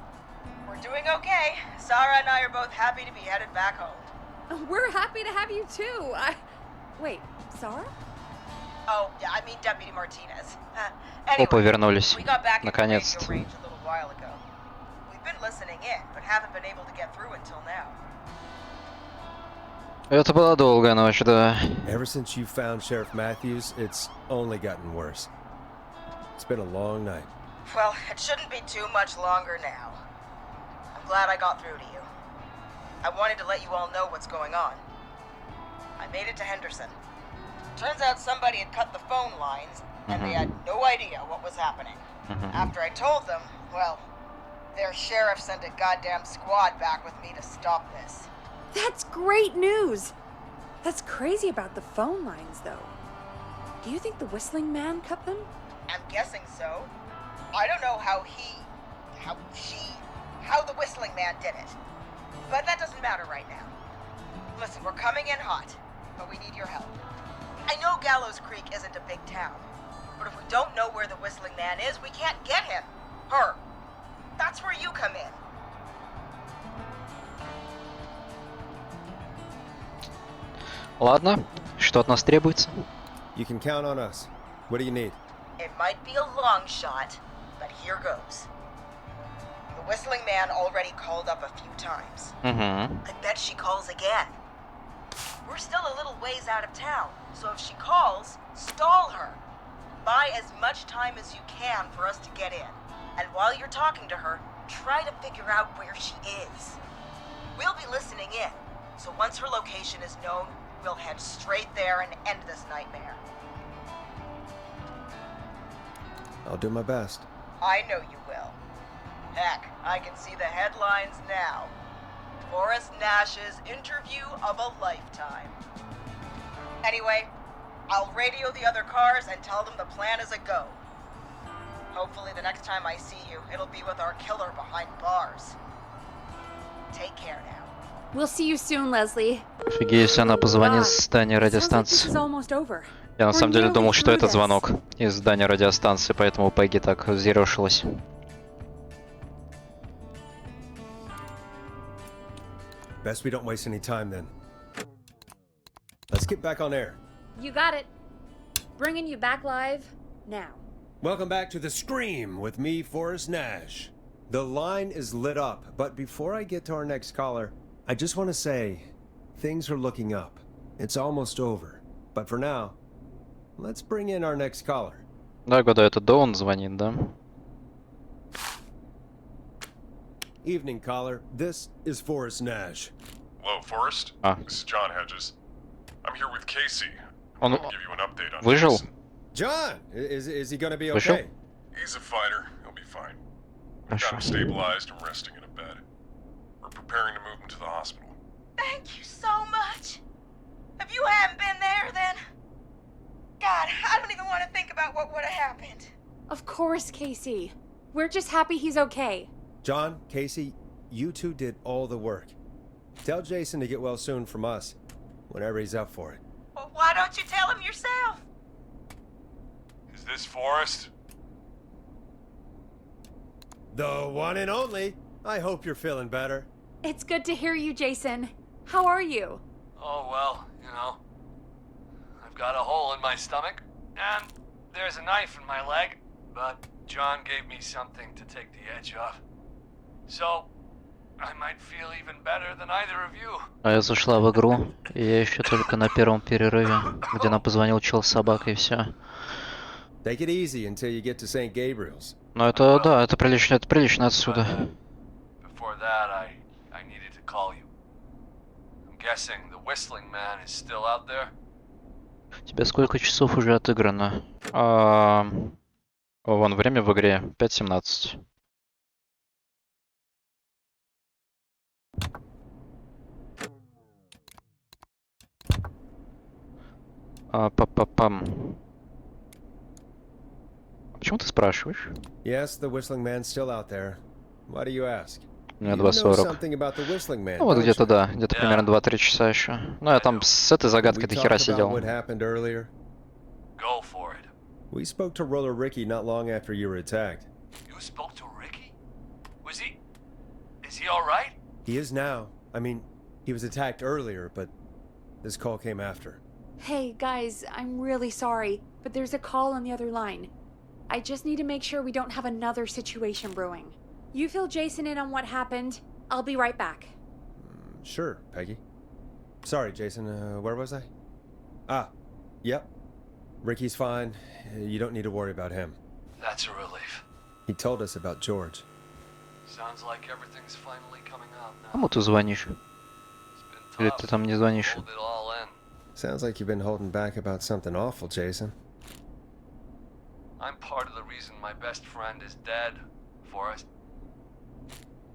We're doing okay. Sarah and I are both happy to be headed back home. We're happy to have you too. Wait, Sarah? Oh, yeah, I mean Deputy Martinez. Опа, вернулись. we got back into radio Наконец-то. range a little while ago. been listening in, but haven't been able to get through until now. Это была долгая ночь, да. Ever since you found Sheriff Matthews, it's only gotten worse. It's been a long night. Well, it shouldn't be too much longer now. I'm glad I got through to you. I wanted to let you all know what's going on. I made it to Henderson. Turns out somebody had cut the phone lines, and they had no idea what was happening. After I told them, well, their sheriff sent a goddamn squad back with me to stop this. That's great news! That's crazy about the phone lines, though. Do you think the Whistling Man cut them? I'm guessing so. I don't know how the Whistling Man did it. But that doesn't matter right now. Listen, we're coming in hot, but we need your help. I know Gallows Creek isn't a big town, but if we don't know where the Whistling Man is, we can't get him. Her. That's where you come in. Ладно, что от нас требуется? You can count on us. What do you need? It might be a long shot, but here goes. The Whistling Man already called up a few times. I bet she calls again. We're still a little ways out of town, so if she calls, stall her. Buy as much time as you can for us to get in. And while you're talking to her, try to figure out where she is. We'll be listening in, so once her location is known, we'll head straight there and end this nightmare. I'll do my best. I know you will. Heck, I can see the headlines now. Forrest Nash's interview of a lifetime. Anyway, I'll radio the other cars and tell them the plan is a go. Hopefully the next time I see you, it'll be with our killer behind bars. Take care now. We'll see you soon, Leslie. Офигеть, если она позвонит с здания Sounds like this радиостанции. is almost over. Я на самом деле We're думал, nearly что through это this. звонок из здания радиостанции, поэтому Пегги так взъерошилась. Best we don't waste any time then. Let's get back on air. You got it. Bringing you back live now. Welcome back to The Scream with me, Forrest Nash. The line is lit up, but before I get to our next caller, I just want to say things are looking up. It's almost over. But for now, let's bring in our next caller. Да, года это Доун звонит, да? Evening, caller. This is Forrest Nash. Hello, Forrest. Ah. This is John Hedges. I'm here with Casey. Он I'll give you an update on выжил? Jason. John, is he going to be Вышел? okay? He's a fighter. He'll be fine. Got Хорошо. him stabilized and resting in a bed. We're preparing to move him to the hospital. Thank you so much. If you hadn't been there, then... God, I don't even want to think about what would have happened. Of course, Casey. We're just happy he's okay. John, Casey, you two did all the work. Tell Jason to get well soon from us, whenever he's up for it. Well, why don't you tell him yourself? Is this Forrest? The one and only. I hope you're feeling better. It's good to hear you, Jason. How are you? Oh, well, you know. I've got a hole in my stomach, and there's a knife in my leg, but John gave me something to take the edge off. So, I might feel even better than either of you. А я зашла в игру, и я еще только на первом перерыве, где нам позвонил чел с собакой, и все. Take it easy until you get to St. Gabriel's. Но это, да, это прилично отсюда. Before that, I needed to call you. I'm guessing the Whistling Man is still out there? Тебе сколько часов уже отыграно? Вон, время в игре 5:17. Пам. Почему ты спрашиваешь? Yes, the Whistling Man's still out there. Why do you ask? У меня You know 2:40. something about the Whistling Man, Ну вот don't где-то you? да, где-то примерно 2-3 часа еще. Ну я там с этой загадкой We до хера talked about сидел. what happened earlier. Go for it. We spoke to Roller Ricky not long after you were attacked. You spoke to Ricky? Was he... Is he alright? He is now. I mean, he was attacked earlier, but this call came after. Hey, guys, I'm really sorry, but there's a call on the other line. I just need to make sure we don't have another situation brewing. You fill Jason in on what happened. I'll be right back. Sure, Peggy. Sorry, Jason, where was I? Ah, yep. Ricky's fine. You don't need to worry about him. That's a relief. He told us about George. Sounds like everything's finally coming out now. Кому ты звонишь? It's Или been ты tough. там не звонишь? Hold it all in. Sounds like you've been holding back about something awful, Jason. I'm part of the reason my best friend is dead, Forrest.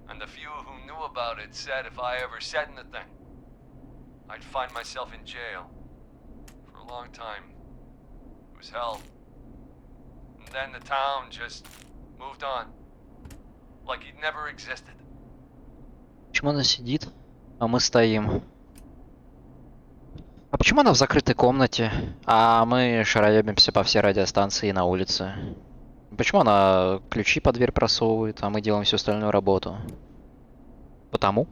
And the few who knew about it said if I ever said anything, I'd find myself in jail. For a long time. It was hell. And then the town just moved on. Like he'd never existed. Почему она сидит, а мы стоим? А почему она в закрытой комнате, а мы шароебимся по всей радиостанции и на улице? Почему она ключи под дверь просовывает, а мы делаем всю остальную работу? Потому?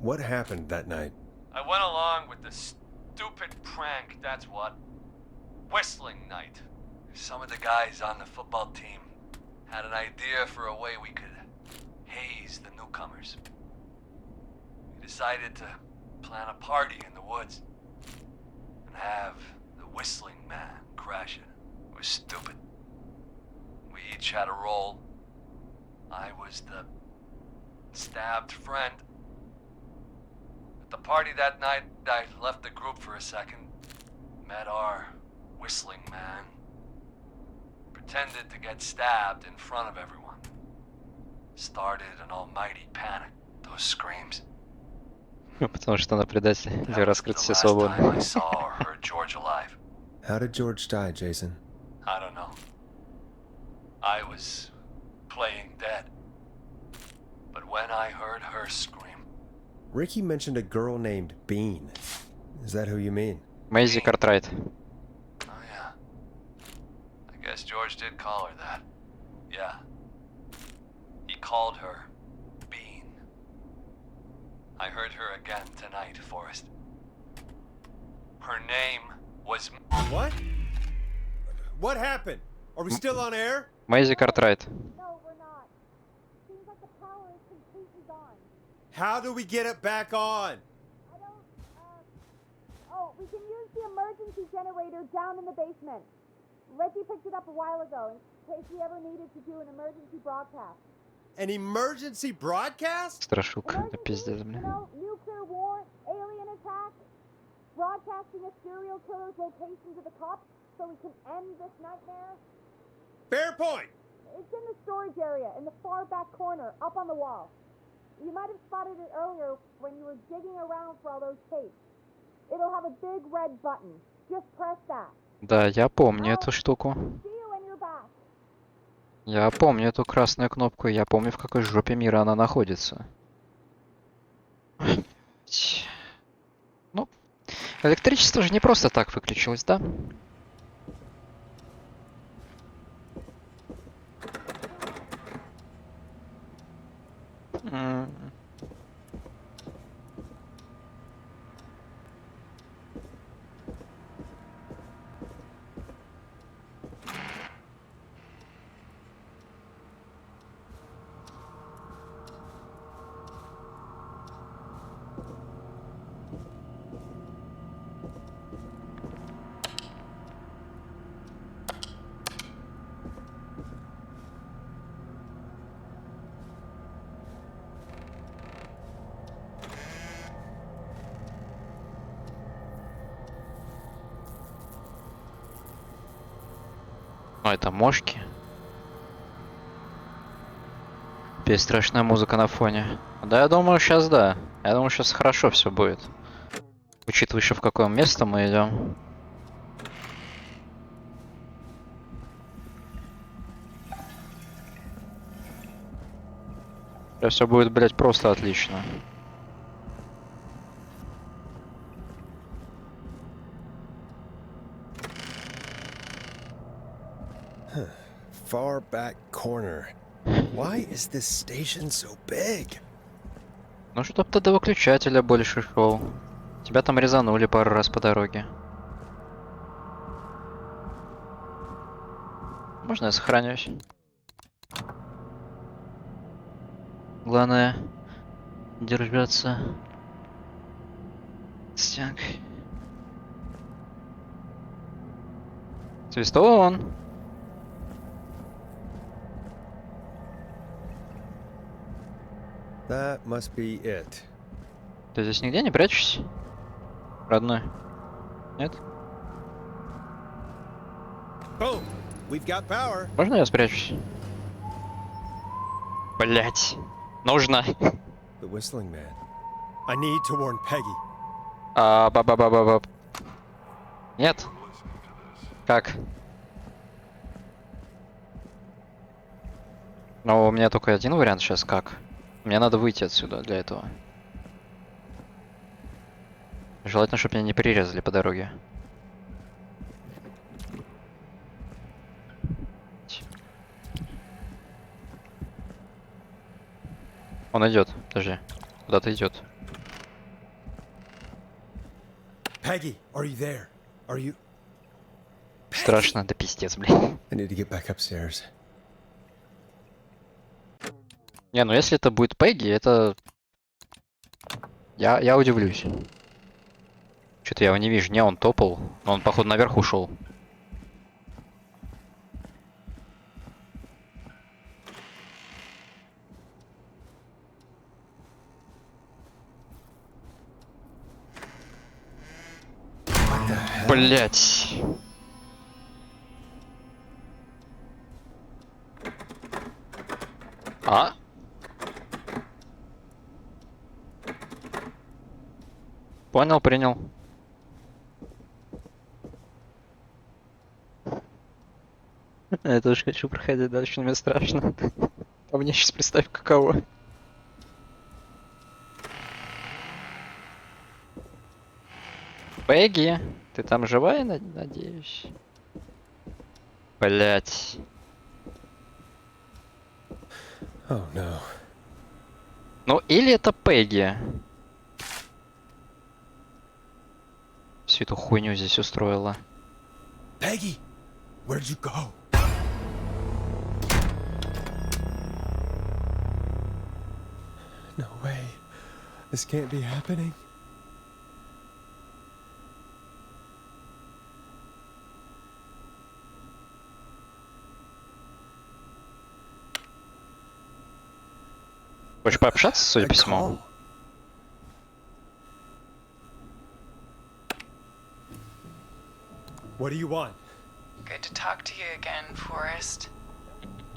What happened that night? I went along with the stupid prank, that's what. Whistling night. Some of the guys on the football team had an idea for a way we could haze the newcomers. We decided to plan a party in the woods and have the whistling man crash it. It was stupid. We each had a role. I was the stabbed friend. At the party that night, I left the group for a second, met our whistling man, pretended to get stabbed in front of everyone. Started an almighty panic, those screams. Потому что она предатель, где That was раскрыты the все last time I свободы. saw or heard George alive. How did George die, Jason? I don't know. I was playing dead. But when I heard her scream, Ricky mentioned a girl named Bean. Is that who you mean? Мэйзи Картрайт. oh yeah. I guess George did call her that. Yeah. He called her Bean. I heard her again tonight, Forrest. Her name was... What? What happened? Are we still on air? Мэйзи Картрайт. No, we're not. Seems like the power is completely gone. How do we get it back on? I don't, Oh, we can use the emergency generator down in the basement. Reggie picked it up a while ago in case we ever needed to do an emergency broadcast. An emergency broadcast? Страшилка. Это пиздец, You блин. know, nuclear war, alien attack, broadcasting a serial killer's location to the cops so we can end this nightmare. Fair point. It's in the storage area in the far back corner, up on the wall. You might have spotted it earlier when you were digging around for all those tapes. It'll have a big red button. Just press that. Да, я помню эту штуку. See you when you're back. Я помню эту красную кнопку, я помню, в какой жопе мира она находится. Ну, электричество же не просто так выключилось, да? М. Ну, это мошки. Опять страшная музыка на фоне. Да, я думаю, сейчас да. Я думаю, сейчас хорошо все будет. Учитывая, в какое место мы идем. Сейчас все будет, блять, просто отлично. Far back corner. Why is this station so big? Ну, чтоб ты до выключателя больше шел. Тебя там резанули пару раз по дороге. Можно я сохранюсь? Главное держаться стенкой. Свистон. That must be it. Ты здесь нигде не прячешься? Родной? Нет? Boom! We've got power. Можно я спрячусь? Блять. Нужно. The whistling man. I need to warn Peggy. Ба-ба-ба-ба-ба. Нет? Как? Ну, у меня только один вариант сейчас как. Мне надо выйти отсюда для этого. Желательно, чтобы меня не прирезали по дороге. Он идет, подожди. Куда-то идет. Peggy, are you there? Are you? Страшно, да пиздец, блин. I need to get back upstairs. Не, ну если это будет Пегги, это... Я удивлюсь. Что-то я его не вижу. Не, он топал. Но он, походу, наверх ушел. Блять. А? Понял, принял. Я тоже хочу проходить дальше, но мне страшно. А мне сейчас представь, каково. Пегги, ты там живая, надеюсь? Блять. Oh no. Ну, или это Пегги. Всю эту хуйню здесь устроила. Peggy, where'd you go? No way. This can't be happening. Хочешь пообщаться, судя по всему? call. What do you want? Good to talk to you again, Forrest.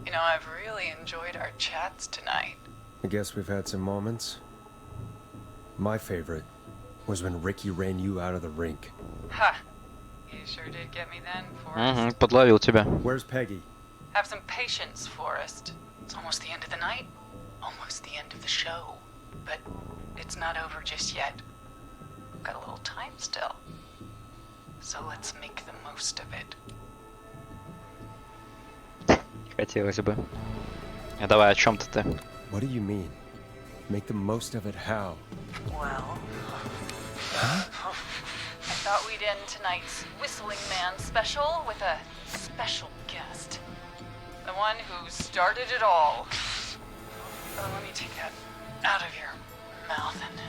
You know, I've really enjoyed our chats tonight. I guess we've had some moments. My favorite was when Ricky ran you out of the rink. Ha! You sure did get me then, Forrest. Угу, подловил тебя. Where's Peggy? Have some patience, Forrest. It's almost the end of the night. Almost the end of the show. But it's not over just yet. Got a little time still. So let's make the most of it. Хотелось бы. Давай, о чем-то ты? What do you mean? Make the most of it how? Well... I thought we'd end tonight's Whistling Man special with a special guest. The one who started it all. Let me take that out of your mouth and...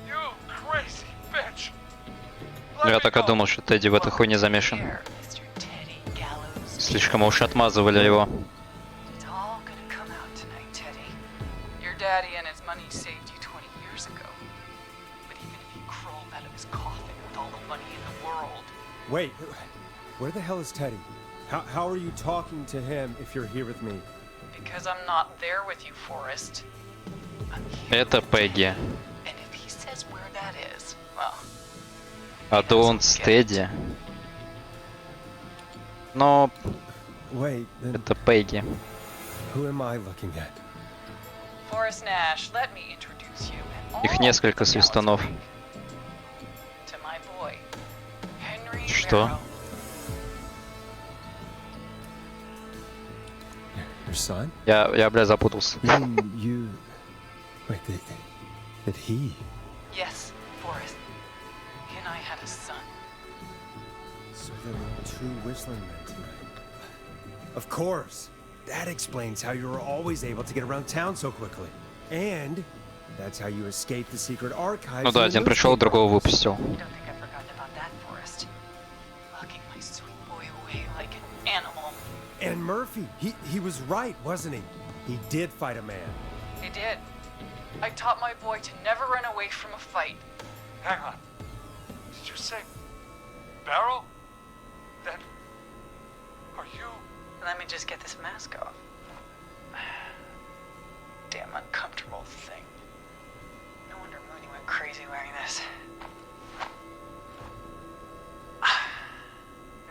You crazy bitch! Ну, я так и думал, что Тедди в этой хуйне замешан. Here, Mr. Teddy Gallows. Слишком уж отмазывали его. It's all gonna come out tonight, Teddy. Your daddy and his money saved you 20 years ago. But even if he crawled out of his coffin with all the money in the world... Wait, where the hell is Teddy? How are you talking to him if you're here with me? Because I'm not there with you, Forrest. I'm here Это with Teddy. Пегги. And if he says where that is, well... А то он с Тедди. Но Wait, then это Пегги. who am I looking at? Forrest Nash, let me introduce you and Их all несколько of the свистунов. Gallows Ring. To my boy, Henry Что? Barrow. Your son? Я, бля, запутался. You... Wait, did he? Yes, Forrest. He and I had a son. So there were two whistling men tonight. Of course. That explains how you were always able to get around town so quickly. And that's how you escaped the secret archives. Ну да, in the один пришел, newspaper другого office. выпустил. Don't think I've forgotten about that, Forrest. Locking my sweet boy away like an animal. And Murphy, he was right, wasn't he? He did fight a man. He did. I taught my boy to never run away from a fight. Hang on. Did you say Barrow? Then are you? Let me just get this mask off. Damn uncomfortable thing. No wonder Mooney went crazy wearing this.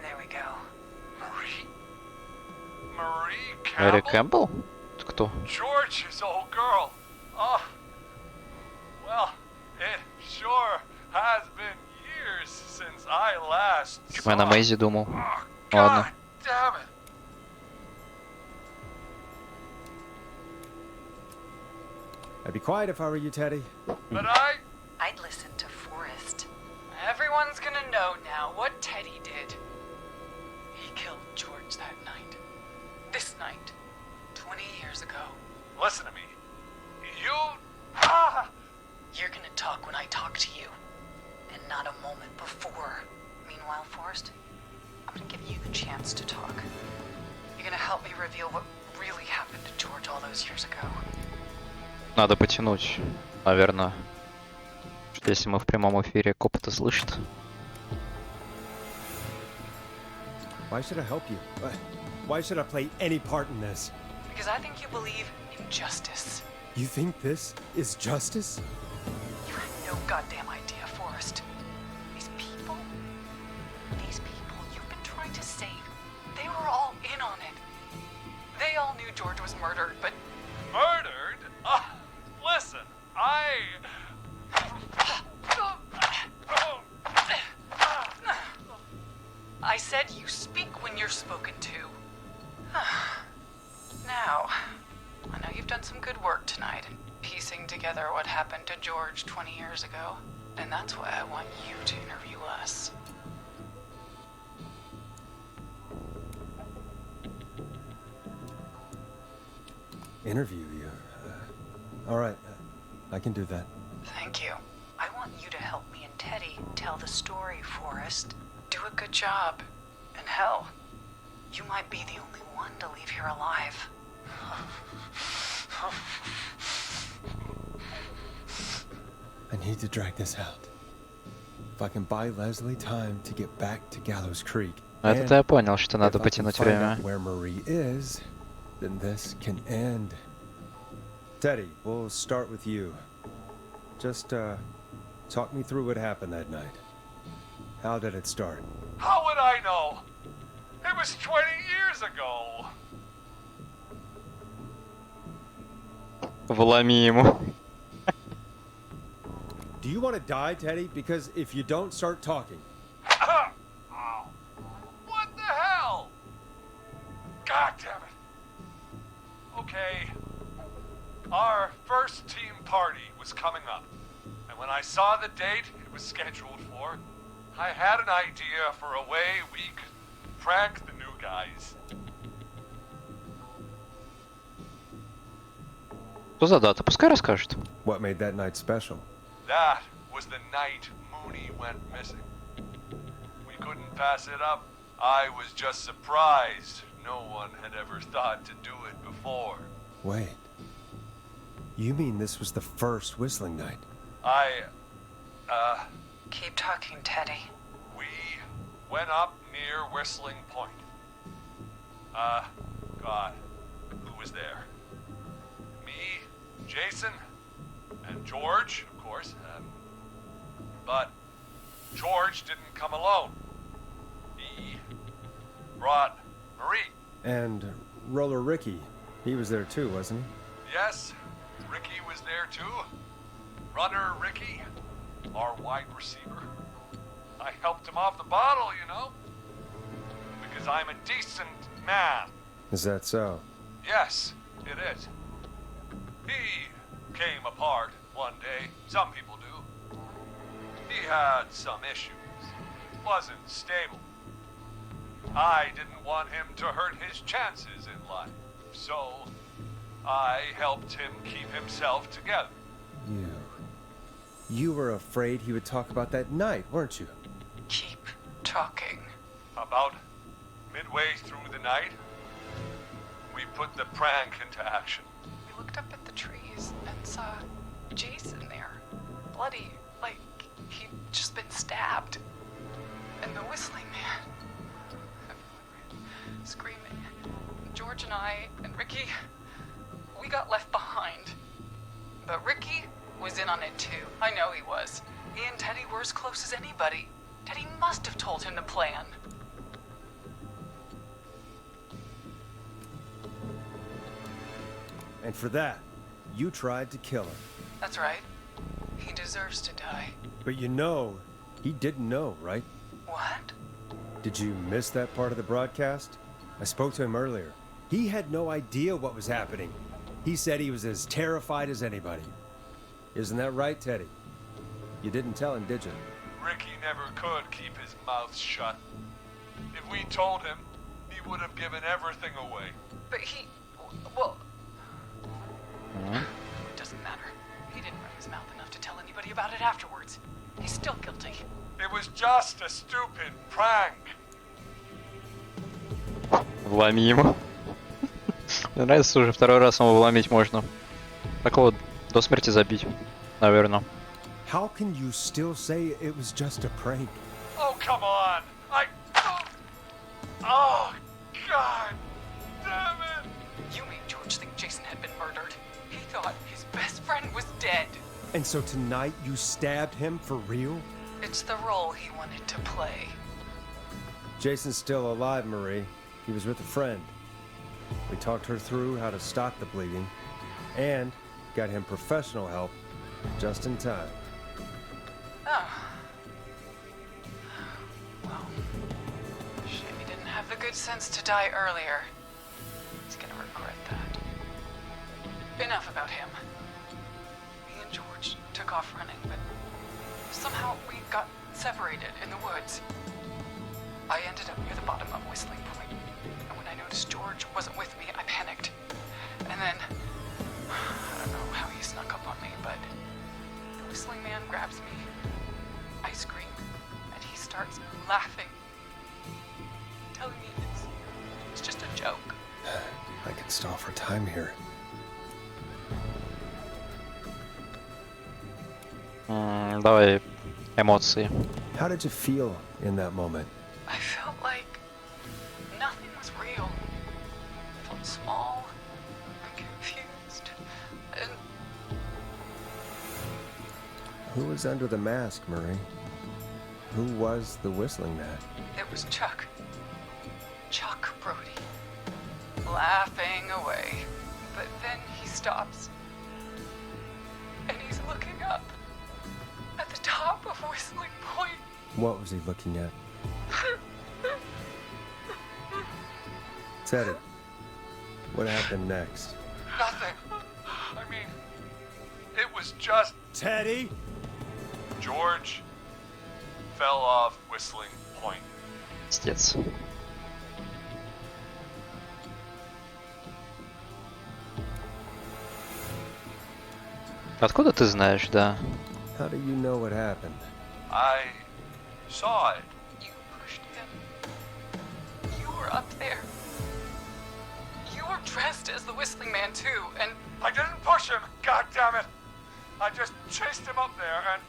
There we go. Marie Мэри Campbell? Кэмпбелл? Это кто? George's old girl. Oh. Well, it sure has been years since I last Чему я на saw. Мэйзи думал? Oh, Ладно. God damn it. I'd be quiet if I were you, Teddy. But I'd listen to Forrest. Everyone's gonna know now what Teddy did. He killed George that night. This night. 20 years ago. listen to me. You... You're gonna talk when I talk to you. And not a moment before. Meanwhile, Forrest, I'm gonna give you the chance to talk. You're gonna help me reveal what really happened to George all those years ago. Надо потянуть, наверное. Что если мы в прямом эфире, коп-то слышит. Why should I help you? Why should I play any part in this? Because I think you believe in justice. You think this is justice? You have no goddamn idea, Forrest. These people you've been trying to save, they were all in on it. They all knew George was murdered, but... Murdered? Listen, I said you speak when you're spoken to. Now, I know you've done some good work tonight in piecing together what happened to George 20 years ago, and that's why I want you to interview us. Interview you? All right, I can do that. Thank you. I want you to help me and Teddy tell the story, Forrest. Do a good job. And hell, you might be the only one to leave here alive. I need to drag this out. If I can buy Leslie time to get back to Gallows Creek, Это я понял, что надо if I can потянуть find время. out where Marie is, then this can end. Teddy, we'll start with you. Just talk me through what happened that night. How did it start? how would I know? It was 20 years ago. Вломи ему. Do you want to die, Teddy? Because if you don't start talking, Ow. What the hell? God damn it. Okay. Our first team party was coming up. And when I saw the date it was scheduled for, I had an idea for a way we could prank the new guys. Что за дата? Пускай расскажет. what made that night special? That was the night Mooney went missing. We couldn't pass it up. I was just surprised no one had ever thought to do it before. Wait. You mean this was the first whistling night? Keep talking, Teddy. We went up near Whistling Point. God, who was there? Me, Jason, and George, of course. But George didn't come alone. He brought Marie. And Roller Ricky, he was there too, wasn't Yes, Ricky was there too. Runner Ricky, our wide receiver. I helped him off the bottle, you know. Because I'm a decent man. he? Is that so? Yes, it is. He came apart one day. Some people do. He had some issues. Wasn't stable. I didn't want him to hurt his chances in life, so I helped him keep himself together. You were afraid he would talk about that night, weren't you? Keep talking. About midway through the night, we put the prank into action. We looked up at the trees and saw Jason there, bloody, like he'd just been stabbed. And the whistling man, screaming. George and I and Ricky, we got left behind. But Ricky was in on it too. I know he was. He and Teddy were as close as anybody. Teddy must have told him the plan. And for that, you tried to kill him. That's right. He deserves to die. But you know, he didn't know, right? What? Did you miss that part of the broadcast? I spoke to him earlier. He had no idea what was happening. He said he was as terrified as anybody. Isn't that right, Teddy? You didn't tell him, did you? Ricky never could keep his mouth shut. If we told him, he would have given everything away. But he... well... It doesn't matter. He didn't run his mouth enough to tell anybody about it afterwards. He's still guilty. It was just a stupid prank. Вломим. Мне нравится, уже второй раз его вломить можно. Так вот, до смерти забить, наверное. How can you still say it was just a prank? Oh, come on! Oh, God! Damn it! You made George think Jason had been murdered. He thought his best friend was dead. And so tonight you stabbed him for real? It's the role he wanted to play. Jason's still alive, Marie. He was with a friend. We talked her through how to stop the bleeding and got him professional help just in time. Oh. Well, shame he didn't have the good sense to die earlier. He's gonna regret that. Enough about him. Me and George took off running, but somehow we got separated in the woods. I ended up near the bottom of Whistling Point, and when I noticed George wasn't with me, I panicked. And then, I don't know how he snuck up on me, but the Whistling Man grabs me. I scream, and he starts laughing, telling me it's just a joke. I can stall for time here. Давай эмоции. How did you feel in that moment? I felt like nothing was real. I felt small and confused, and Who was under the mask, Marie? Who was the Whistling Man? it was Chuck. Chuck Brody. Laughing away. But then he stops. And he's looking up. At the top of Whistling Point. What was he looking at? Teddy, what happened next? Nothing. I mean, it was just Teddy? George fell off Whistling Point. Пиздец. Откуда ты знаешь, да? How do you know what happened? I saw it. You pushed him. You were up there. You were dressed as the Whistling Man too, and I didn't push him, god damn it! I just chased him up there and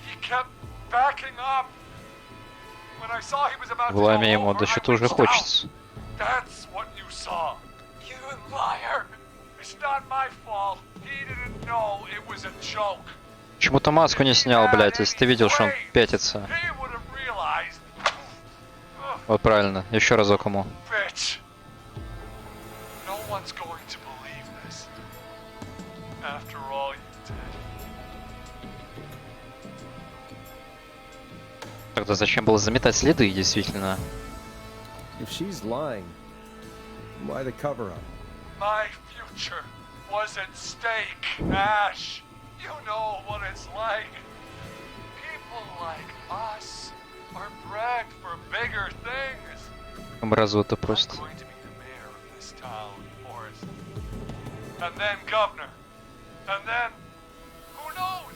he kept backing up. When I saw he was about to Вломи go ему, over, да I что-то уже reached out. хочется. That's what you saw. you liar. It's not my fault. He didn't know it was a joke. Почему-то маску не снял, блядь, если ты видел, что он пятится. He would have realized. Вот правильно, еще разок ему. Bitch. No one's going to believe this. After all you did. Тогда зачем было заметать следы, действительно? If she's lying, why the cover-up? My future was at stake, Ash. You know what it's like. People like us are bred for bigger things. Мразота I'm просто. going to be the mayor of this town, Forrest. And then governor. And then, who knows?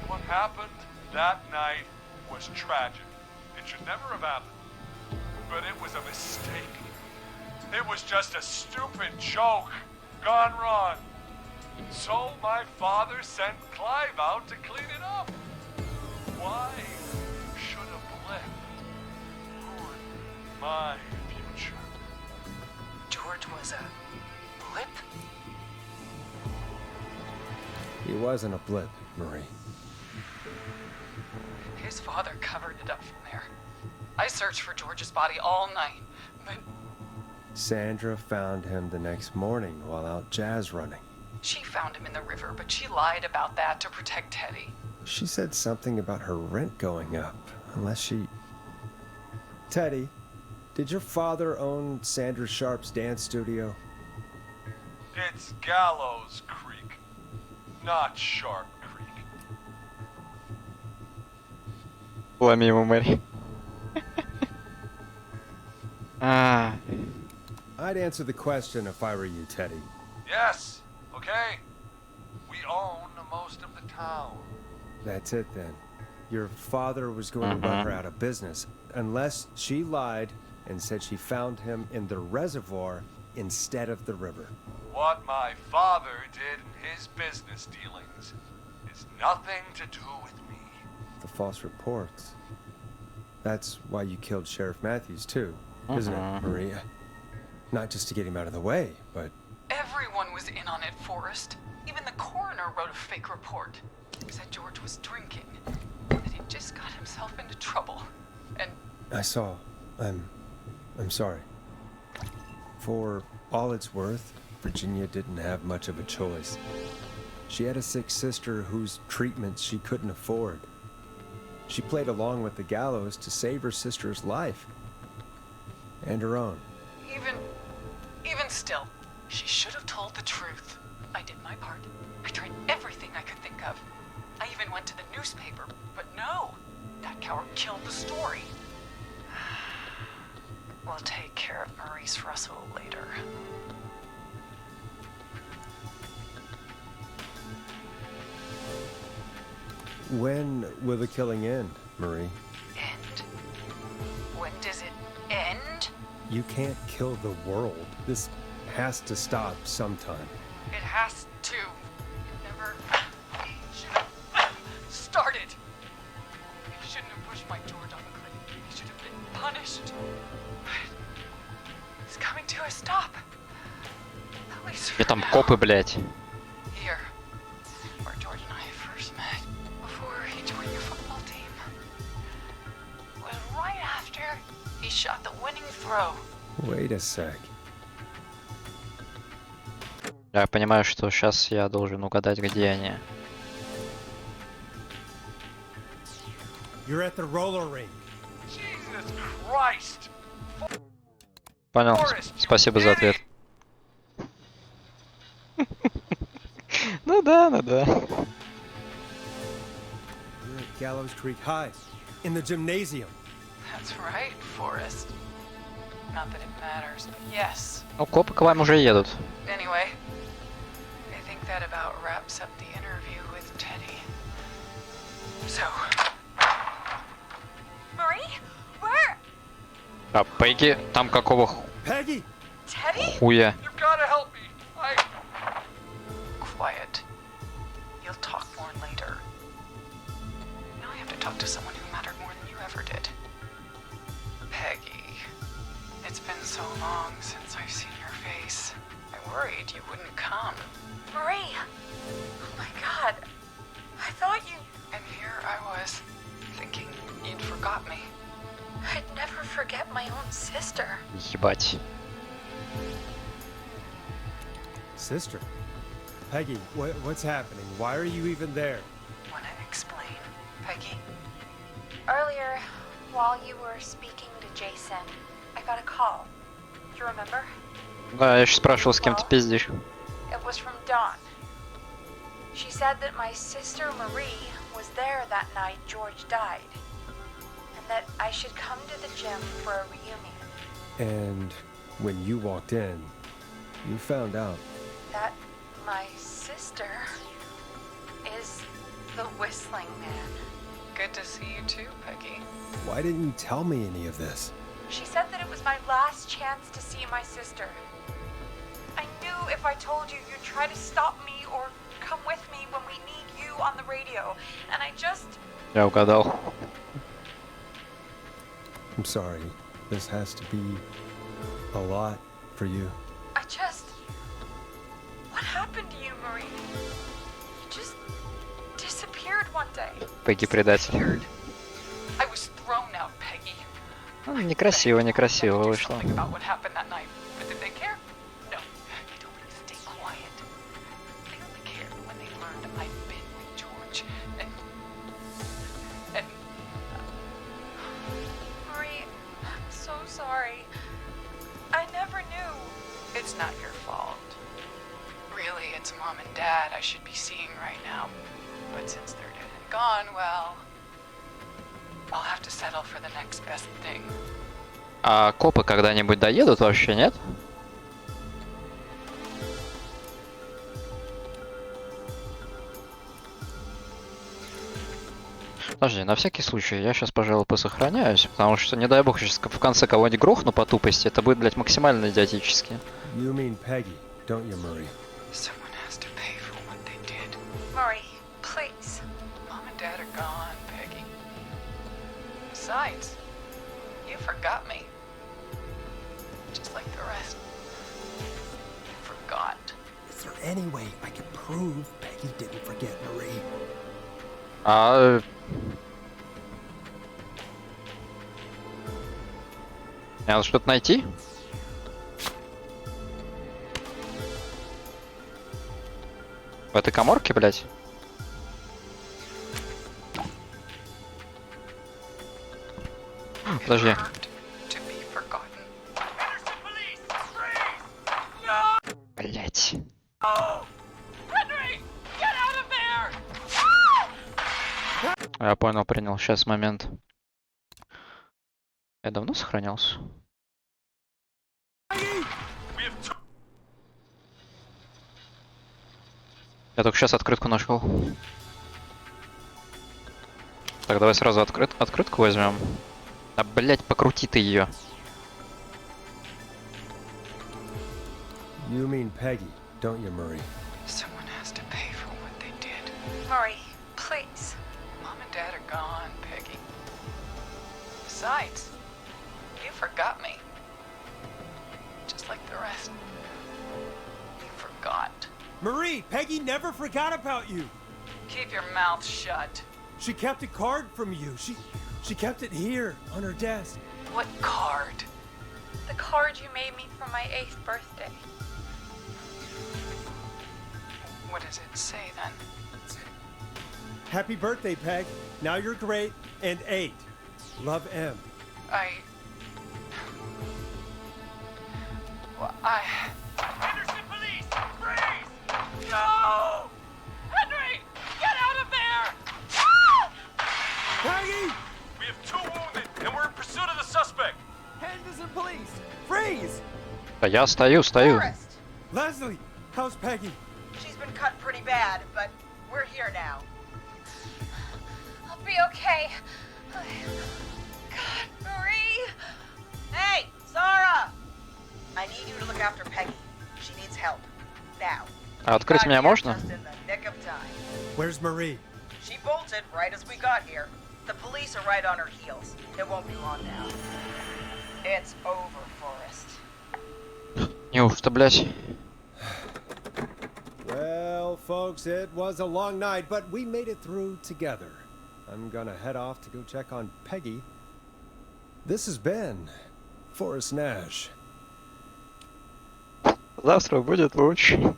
What happened that night was tragic. It should never have happened. But it was a mistake. It was just a stupid joke gone wrong. So my father sent Clive out to clean it up. Why should a blip ruin my future? George was a blip? He wasn't a blip, Marie. His father covered it up from there. I searched for George's body all night, but Sandra found him the next morning while out jazz running. she found him in the river, but she lied about that to protect Teddy. She said something about her rent going up, unless she... Teddy, did your father own Sandra Sharp's dance studio? It's Gallows Creek, not Sharp Creek. Ломи ему, Мэри. А, I'd answer the question if I were you, Teddy. Yes, okay? We own most of the town. That's it then. Your father was going to run her out of business, unless she lied and said she found him in the reservoir instead of the river. What my father did in his business dealings is nothing to do with me. The false reports. That's why you killed Sheriff Matthews, too, isn't it, Maria? Not just to get him out of the way, but... Everyone was in on it, Forrest. Even the coroner wrote a fake report. Said George was drinking. That he just got himself into trouble. And I saw. I'm sorry. For all it's worth, Virginia didn't have much of a choice. She had a sick sister whose treatment she couldn't afford. She played along with the gallows to save her sister's life. And her own. even still, she should have told the truth. I did my part. I tried everything I could think of. I even went to the newspaper, but no. That coward killed the story. We'll take care of Maurice Russell later. When will the killing end, Marie? End? When does it end? You can't kill the world. This has to stop sometime. It has to. It never should have started. He shouldn't have pushed my George off a cliff. He should have been punished. It's coming to a stop. At least for и там now. копы, блядь. Here, where George and I first met, before he joined your football team. It was right after he shot the winning throw. Wait a sec. Я понимаю, что сейчас я должен угадать, где они. You're at the roller rink. Jesus Christ! Понял. Спасибо за ответ. Ну да, ну да. You're at Gallows Creek High, in the gymnasium. That's right, Forrest. Not that it matters, but yes. Ну, копы к вам уже едут. Anyway, I think that about wraps up the interview with Teddy. So, Marie? Where? А, Пегги, там какого Peggy! Teddy? хуя? You gotta help me! quiet. You'll talk more later. Now I have to talk to someone who mattered more than you ever did. Peggy. It's been so long since I've seen your face. I worried you wouldn't come. Marie! Oh my god. I thought you... And here I was, thinking you'd forgot me. I'd never forget my own sister. Ебать. Sister? Peggy, what's happening? Why are you even there? Wanna explain, Peggy? Earlier, while you were speaking to Jason, I got a call. Do you remember? Да, я еще спрашивал, с кем ты пиздишь. It was from Dawn. She said that my sister Marie was there that night George died, and that I should come to the gym for a reunion. And when you walked in, you found out. That my sister is the Whistling Man. Good to see you too, Peggy. Why didn't you tell me any of this? She said that it was my last chance to see my sister. I knew if I told you, you'd try to stop me or come with me when we need you on the radio. And I just... Я угадал. I'm sorry. This has to be a lot for you. I just... What happened to you, Marie? You just disappeared one day. Пегги предатель. I was thrown out, Peggy. Ну, некрасиво, некрасиво Do вышло. something about what happened that night. But did they care? No. They told me to stay quiet. They only cared when they learned I'd been with George. And Marie, I'm so sorry. I never knew. it's not your fault. Really, it's Mom and Dad I should be seeing right now. But since they're dead and gone, well, I'll have to settle for the next best thing. А копы когда-нибудь доедут вообще, нет? Подожди, на всякий случай, я сейчас, пожалуй, посохраняюсь, потому что, не дай бог, сейчас в конце кого-нибудь грохну по тупости, это будет, блядь, максимально идиотически. You mean Peggy, don't you, Marie? Someone has to pay for what they did. Marie, please. Mom and Dad are gone, Peggy. Besides, you forgot me. Just like the rest. You forgot. Is there any way I can prove Peggy didn't forget Marie? А... Мне надо что-то найти? В этой каморке, блядь? Подожди. Hurt to be forgotten. Блядь. Henry, get out of there! Я понял, принял. Сейчас момент. Я давно сохранялся? Я только сейчас открытку нашел. Так, давай сразу открытку возьмем. А, блять, покрути ты ее. You mean Peggy, don't you, Marie? Someone has to pay for what they did. Marie, please. Mom and Dad are gone, Peggy. Besides, you forgot me. Just like the rest. You forgot. Marie, Peggy never forgot about you. Keep your mouth shut. She kept a card from you. She kept it here on her desk. What card? The card you made me for my 8th birthday. What does it say then? Happy birthday, Peg. Now you're great and 8. Love, M. Well, Henderson police! Freeze! No! Henry! Get out of there! Peggy! We have 2 wounded, and we're in pursuit of the suspect. Henderson police! Freeze! Да я стою. Forrest, Leslie, how's Peggy? she's been cut pretty bad, but we're here now. I'll be okay. God, Marie! Hey, Zara! I need you to look after Peggy. She needs help. Now. А открыть Got меня here можно? just in the nick of time. Where's Marie? She bolted right as we got here. The police are right on her heels. It won't be long now. It's over, Forrest. Неужто, блядь? Well, folks, it was a long night, but we made it through together. I'm gonna head off to go check on Peggy. This has been Forrest Nash. Завтра будет лучше.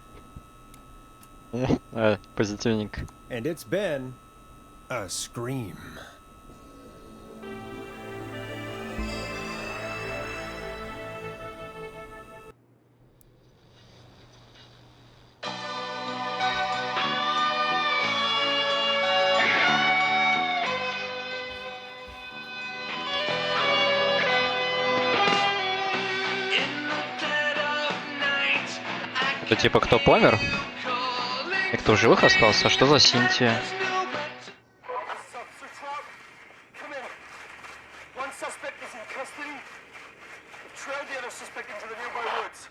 Позитивненько. And it's been a scream. Что типа кто помер? И кто в живых остался? А что за Синтия? Officer Trout, come in. One suspect is in custody. We've trailed the other suspect into the nearby woods.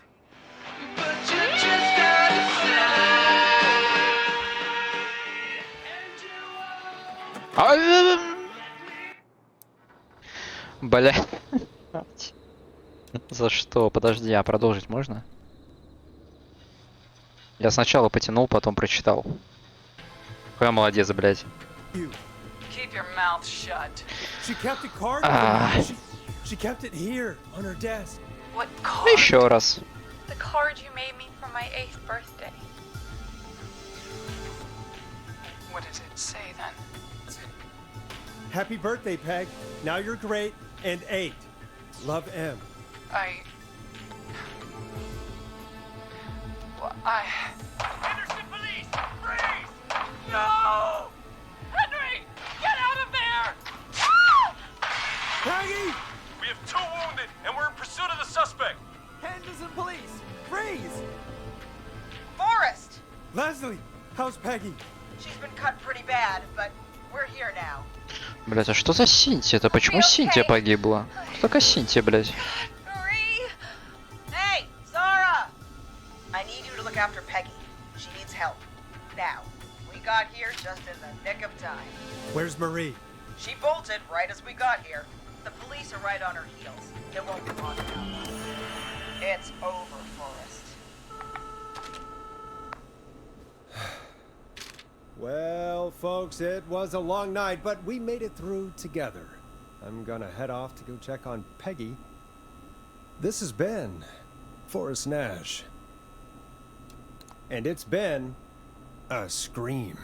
Бля. За что? Подожди, а продолжить можно? Я сначала потянул, потом прочитал. Какой я молодец, блядь. You. Keep your mouth shut. She kept the card. Ah. She kept it here on her desk. What card? Еще раз. The card you made me for my 8th birthday. What does it say then? Happy birthday, Peg. Now you're great and 8. Love, M. Henderson police! Freeze! No! Henry! Get out of there! Ah! Peggy! We have 2 wounded, and we're in pursuit of the suspect. Henderson police! Freeze! Forrest! Leslie, how's Peggy? She's been cut pretty bad, but we're here now. Блять, а что за Синтия? Это почему Синтия погибла? Кто такая Синтия, блять? Marie! Hey, Zara! I need you to look after Peggy. She needs help. Now, we got here just in the nick of time. Where's Marie? She bolted right as we got here. The police are right on her heels. It won't be long now. It's over, Forrest. Well, folks, it was a long night, but we made it through together. I'm gonna head off to go check on Peggy. This has been Forrest Nash. And it's been a scream.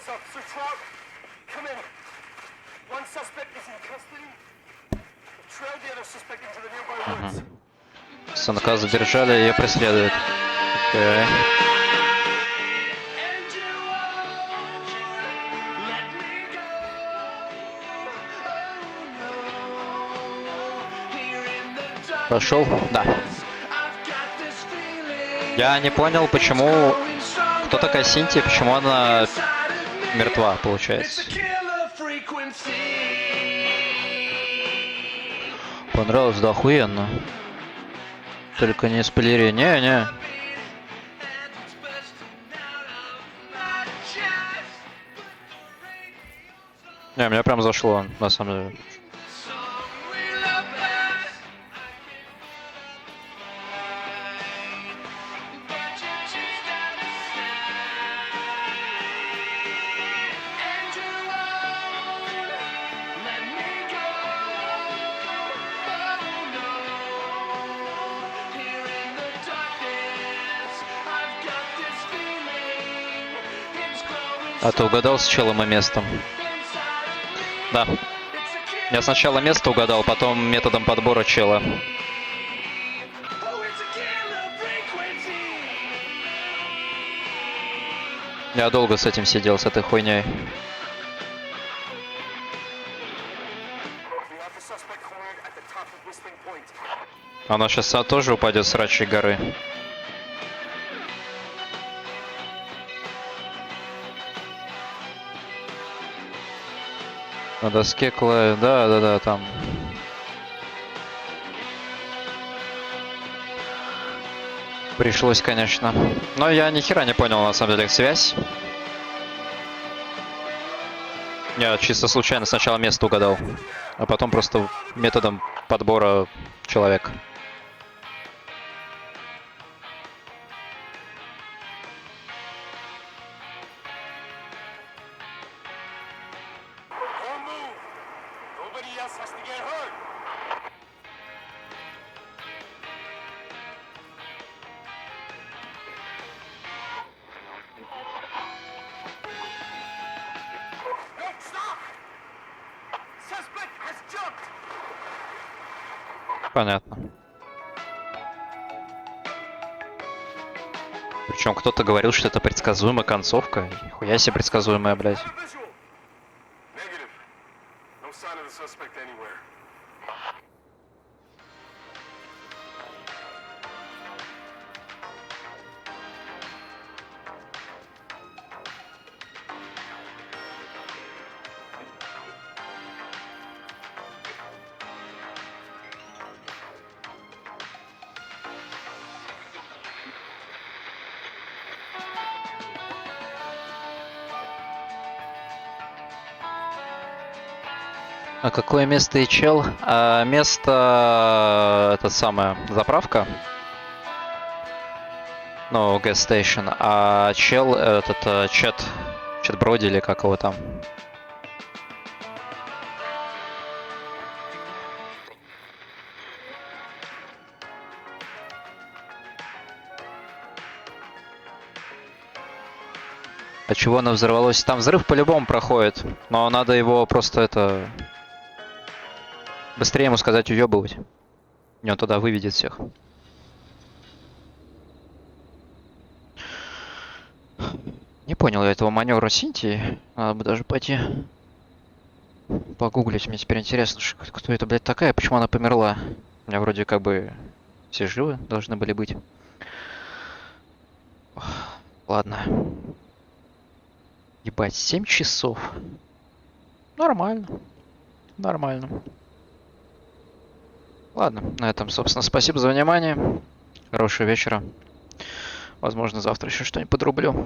Officer Trout, come in. One suspect is in custody. We've trailed the other suspect into the nearby woods. Сынка задержали, ее преследуют. Окей. Пошел? Да. Я не понял, почему... Кто такая Синтия, почему она мертва, получается. Понравилось, да охуенно. Только не спойлери. Не. Не, мне прям зашло, на самом деле. А ты угадал с челом и местом? Да. Я сначала место угадал, потом методом подбора чела. Я долго с этим сидел, с этой хуйней. Она сейчас тоже упадет с рачьей горы. На доске клавиш, да, там. Пришлось, конечно. Но я ни хера не понял, на самом деле, связь. Я чисто случайно сначала место угадал, а потом просто методом подбора человека. Don't move. Nobody else has to get hurt. Понятно. Причем кто-то говорил, что это предсказуемая концовка. Нихуя себе предсказуемая, блядь. Visual. Negative. No sign of the suspect anywhere. А какое место и чел? Место... Это самое... Заправка. Ну, gas station. А чел этот Чет... Чет Броди или как его там. А чего оно взорвалось? Там взрыв по-любому проходит. Но надо его просто это... Быстрее ему сказать уебывать. И он туда выведет всех. Не понял я этого маневра Синтии. Надо бы даже пойти погуглить. Мне теперь интересно, кто это, блядь, такая, почему она померла. У меня вроде как бы все живы должны были быть. Ладно. Ебать, 7 часов. Нормально. Нормально. Ладно, на этом, собственно, спасибо за внимание. Хорошего вечера. Возможно, завтра еще что-нибудь подрублю.